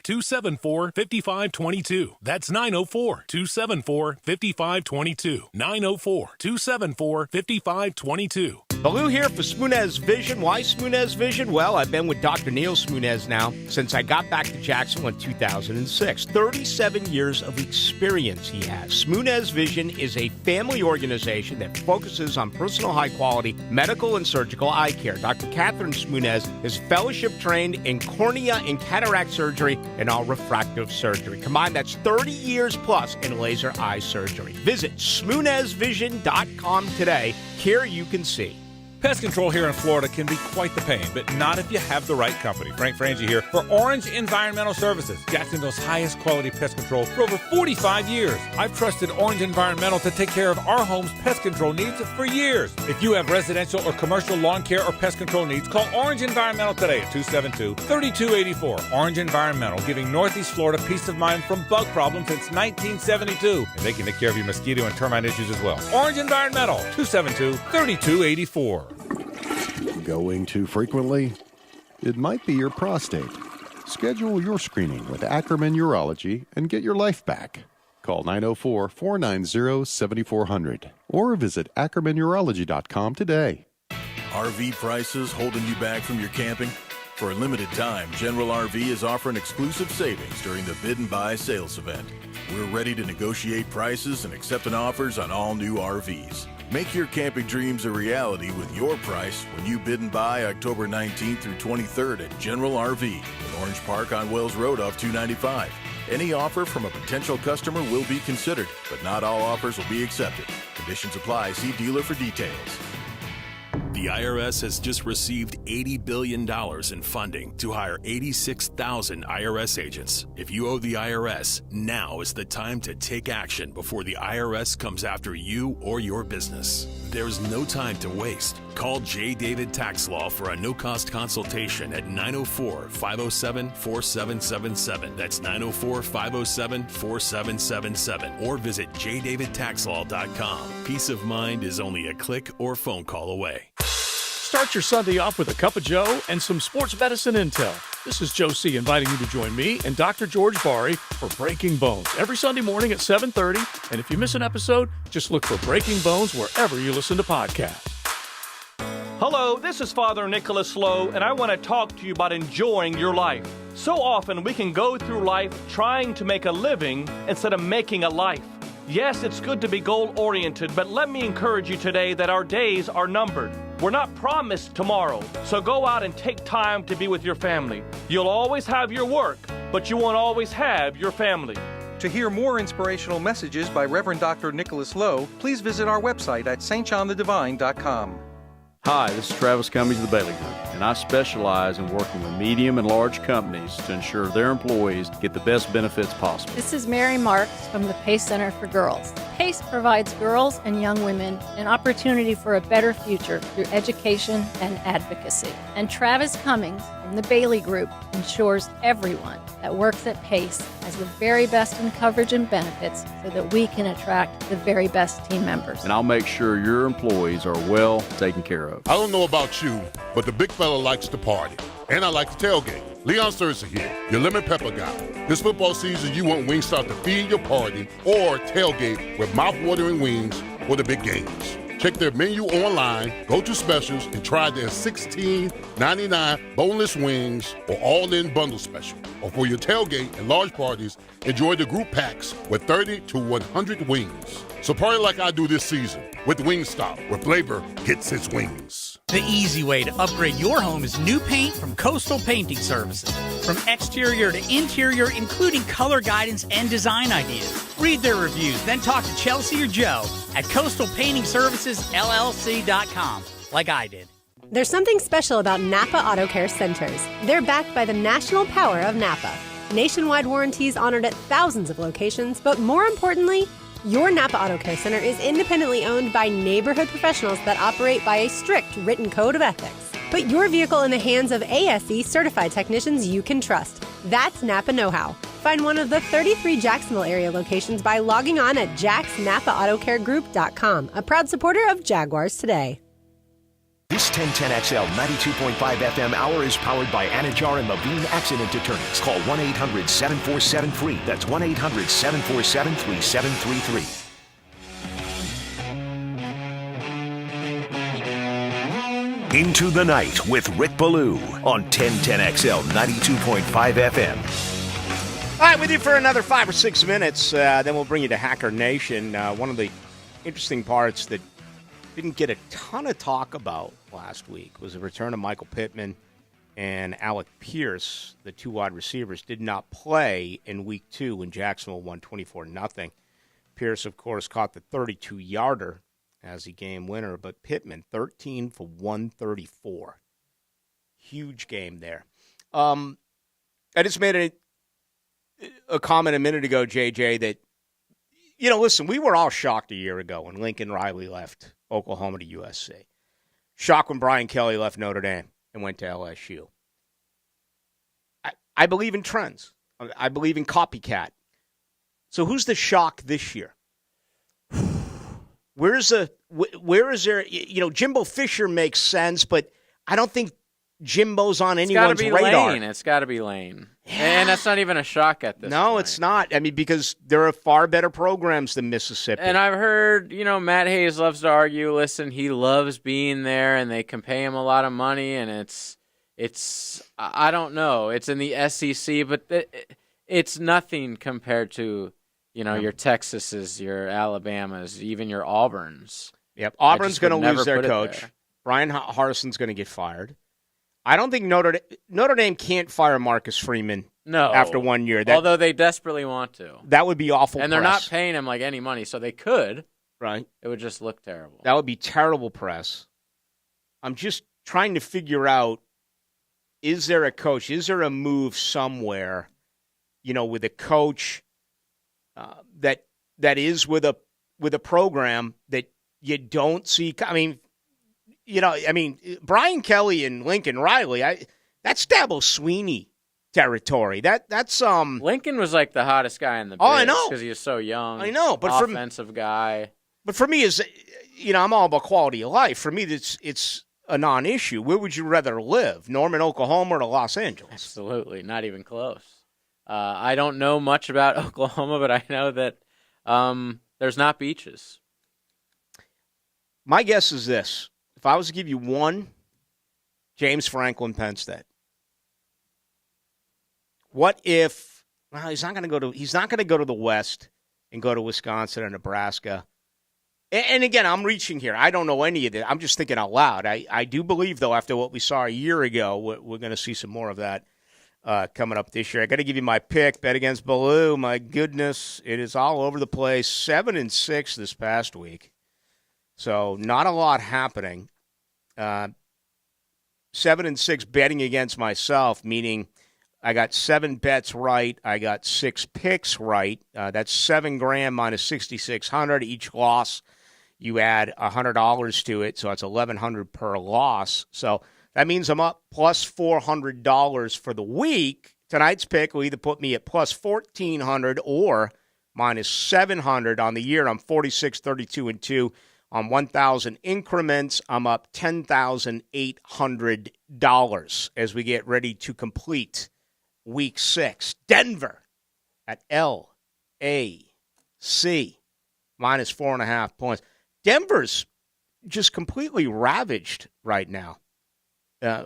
904-274-5522. That's 904-274-5522. 904-274-5522. Ballou here for Smunez Vision. Why Smunez Vision? Well, I've been with Dr. Neil Smunez now since I got back to Jacksonville in 2006. 37 years of experience he has. Smunez Vision is a family organization that focuses on personal high-quality medical and surgical eye care. Dr. Catherine Smunez is fellowship trained in cornea and cataract surgery and all refractive surgery. Combined, that's 30 years plus in laser eye surgery. Visit SmunezVision.com today. Care you can see. Pest control here in Florida can be quite the pain, but not if you have the right company. Frank Frangie here for Orange Environmental Services, Jacksonville's highest quality pest control for over 45 years. I've trusted Orange Environmental to take care of our home's pest control needs for years. If you have residential or commercial lawn care or pest control needs, call Orange Environmental today at 272-3284. Orange Environmental, giving Northeast Florida peace of mind from bug problems since 1972. And they can take care of your mosquito and termite issues as well. Orange Environmental, 272-3284. Going too frequently? It might be your prostate. Schedule your screening with Ackerman Urology and get your life back. Call 904-490-7400 or visit AckermanUrology.com today. RV prices holding you back from your camping? For a limited time, General RV is offering exclusive savings during the Bid and Buy sales event. We're ready to negotiate prices and accepting offers on all new RVs. Make your camping dreams a reality with your price when you bid and buy October 19th through 23rd at General RV in Orange Park on Wells Road off 295. Any offer from a potential customer will be considered, but not all offers will be accepted. Conditions apply. See dealer for details. The IRS has just received $80 billion in funding to hire 86,000 IRS agents. If you owe the IRS, now is the time to take action before the IRS comes after you or your business. There's no time to waste. Call J. David Tax Law for a no-cost consultation at 904-507-4777. That's 904-507-4777. Or visit jdavidtaxlaw.com. Peace of mind is only a click or phone call away. Start your Sunday off with a cup of Joe and some sports medicine intel. This is Joe C. inviting you to join me and Dr. George Bari for Breaking Bones every Sunday morning at 7:30. And if you miss an episode, just look for Breaking Bones wherever you listen to podcasts. Hello, this is Father Nicholas Lowe, and I want to talk to you about enjoying your life. So often we can go through life trying to make a living instead of making a life. Yes, it's good to be goal-oriented, but let me encourage you today that our days are numbered. We're not promised tomorrow, so go out and take time to be with your family. You'll always have your work, but you won't always have your family. To hear more inspirational messages by Reverend Dr. Nicholas Lowe, please visit our website at stjohnthedivine.com. Hi, this is Travis Cummings of the Bailey Group, and I specialize in working with medium and large companies to ensure their employees get the best benefits possible. This is Mary Marks from the PACE Center for Girls. PACE provides girls and young women an opportunity for a better future through education and advocacy. And Travis Cummings from the Bailey Group ensures everyone that works at PACE has the very best in coverage and benefits so that we can attract the very best team members. And I'll make sure your employees are well taken care of. I don't know about you, but the big fella likes to party. And I like to tailgate. Leon Serza here, your lemon pepper guy. This football season, you want Wingstop to feed your party or tailgate with mouth-watering wings for the big games. Check their menu online, go to specials, and try their $16.99 boneless wings or all-in bundle special. Or for your tailgate and large parties, enjoy the group packs with 30 to 100 wings. So party like I do this season with Wingstop, where flavor gets its wings. The easy way to upgrade your home is new paint from Coastal Painting Services. From exterior to interior, including color guidance and design ideas. Read their reviews, then talk to Chelsea or Joe at CoastalPaintingServicesLLC.com, like I did. There's something special about Napa Auto Care Centers. They're backed by the national power of Napa. Nationwide warranties honored at thousands of locations, but more importantly, your Napa Auto Care Center is independently owned by neighborhood professionals that operate by a strict written code of ethics. Put your vehicle in the hands of ASE certified technicians you can trust. That's Napa Know-How. Find one of the 33 Jacksonville area locations by logging on at jacksnapaautocare.com, a proud supporter of Jaguars Today. This 1010XL 92.5 FM hour is powered by Anajar and Levine Accident Attorneys. Call 1-800-747-FREE. That's 1-800-747-3733. Into the Night with Rick Ballou on 1010XL 92.5 FM. All right, with you for another 5 or 6 minutes. Then we'll bring you to Hacker Nation. One of the interesting parts that didn't get a ton of talk about last week was the return of Michael Pittman and Alec Pierce. The two wide receivers did not play in Week 2 when Jacksonville won 24-0. Pierce, of course, caught the 32-yarder as the game winner, but Pittman, 13 for 134. Huge game there. I just made a comment a minute ago, JJ, that, listen, we were all shocked a year ago when Lincoln Riley left Oklahoma to USC. Shocked when Brian Kelly left Notre Dame and went to LSU. I believe in trends. I believe in copycat. So who's the shock this year? Where is there, Jimbo Fisher makes sense, but I don't think Jimbo's on anyone's radar. It's got to be Lane. Yeah. And that's not even a shock at this point. No, it's not. I mean, because there are far better programs than Mississippi. And I've heard, Matt Hayes loves to argue, listen, he loves being there and they can pay him a lot of money and it's I don't know. It's in the SEC, but it's nothing compared to, your Texases, your Alabamas, even your Auburns. Yep, Auburn's going to lose their coach. Brian Harsin's going to get fired. I don't think Notre Dame can't fire Marcus Freeman after 1 year. Although they desperately want to. That would be awful and press. They're not paying him like any money, so they could. Right. It would just look terrible. That would be terrible press. I'm just trying to figure out, is there a coach? Is there a move somewhere, with a coach that is with a program that you don't see? Brian Kelly and Lincoln Riley, that's Dabo Sweeney territory. That's Lincoln was like the hottest guy in the biz. Oh, I know. Because he was so young. I know, but offensive guy. But for me, I'm all about quality of life. For me, it's a non-issue. Where would you rather live, Norman, Oklahoma, or Los Angeles? Absolutely, not even close. I don't know much about Oklahoma, but I know that there's not beaches. My guess is this. If I was to give you one, James Franklin, Penn State. What if? Well, he's not going to go to the West and go to Wisconsin or Nebraska. And again, I'm reaching here. I don't know any of that. I'm just thinking out loud. I do believe, though, after what we saw a year ago, we're going to see some more of that coming up this year. I got to give you my pick. Bet against Ballou. My goodness, it is all over the place. 7-6 this past week. So not a lot happening. 7-6 betting against myself, meaning I got 7 bets right. I got 6 picks right. That's $7,000 minus 6,600. Each loss, you add $100 to it, so it's $1,100 per loss. So that means I'm up plus $400 for the week. Tonight's pick will either put me at plus $1,400 or minus $700 on the year. I'm 46, 32, and 2. On 1,000 increments, I'm up $10,800 as we get ready to complete Week 6. Denver at LAC, minus 4.5 points. Denver's just completely ravaged right now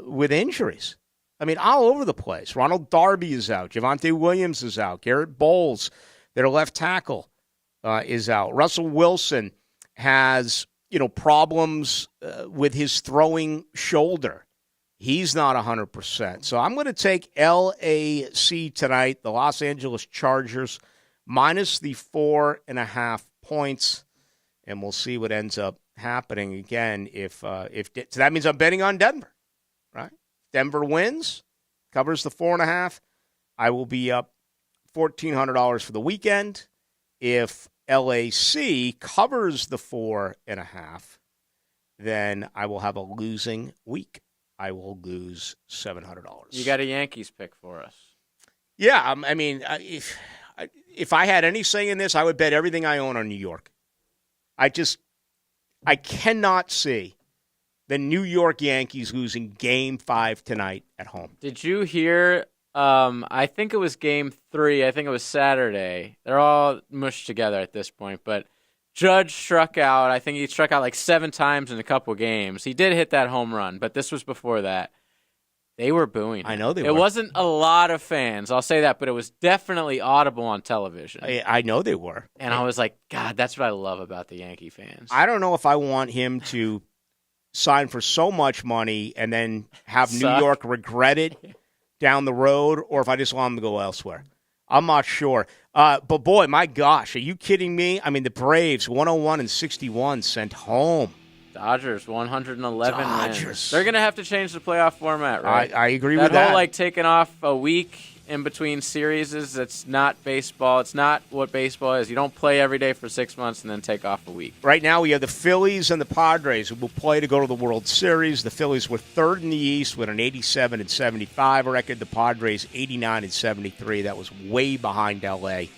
with injuries. I mean, all over the place. Ronald Darby is out. Javonte Williams is out. Garrett Bowles, their left tackle, is out. Russell Wilson has, problems with his throwing shoulder. He's not 100%. So I'm going to take LAC tonight, the Los Angeles Chargers, minus the 4.5 points, and we'll see what ends up happening again. So that means I'm betting on Denver, right? Denver wins, covers the 4.5. I will be up $1,400 for the weekend. If LAC covers the 4.5, then I will have a losing week. I will lose $700. You got a Yankees pick for us? Yeah, I mean, if I had any say in this, I would bet everything I own on New York. I cannot see the New York Yankees losing Game 5 tonight at home. Did you hear? I think it was Game 3. I think it was Saturday. They're all mushed together at this point, but Judge struck out. I think he struck out like 7 times in a couple games. He did hit that home run, but this was before that. They were booing. I know they were. It wasn't a lot of fans, I'll say that, but it was definitely audible on television. I know they were. And I was like, God, that's what I love about the Yankee fans. I don't know if I want him to sign for so much money and then have New York regret it down the road, or if I just want him to go elsewhere. I'm not sure. But, boy, my gosh, are you kidding me? I mean, the Braves, 101-61, sent home. Dodgers, 111 wins. They're going to have to change the playoff format, right? I agree with that. That whole, taking off a week in between series, it's not baseball. It's not what baseball is. You don't play every day for 6 months and then take off a week. Right now we have the Phillies and the Padres who will play to go to the World Series. The Phillies were third in the East with an 87-75 record. The Padres 89-73. That was way behind L.A.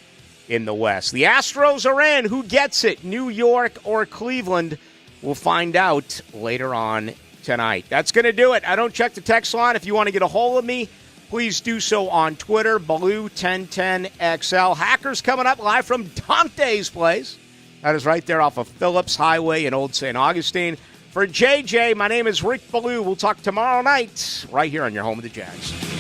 in the West. The Astros are in. Who gets it? New York or Cleveland? We'll find out later on tonight. That's going to do it. I don't check the text line. If you want to get a hold of me, please do so on Twitter, Ballou1010XL. Hackers coming up live from Dante's place. That is right there off of Phillips Highway in Old St. Augustine. For JJ, my name is Rick Ballou. We'll talk tomorrow night right here on your home of the Jags.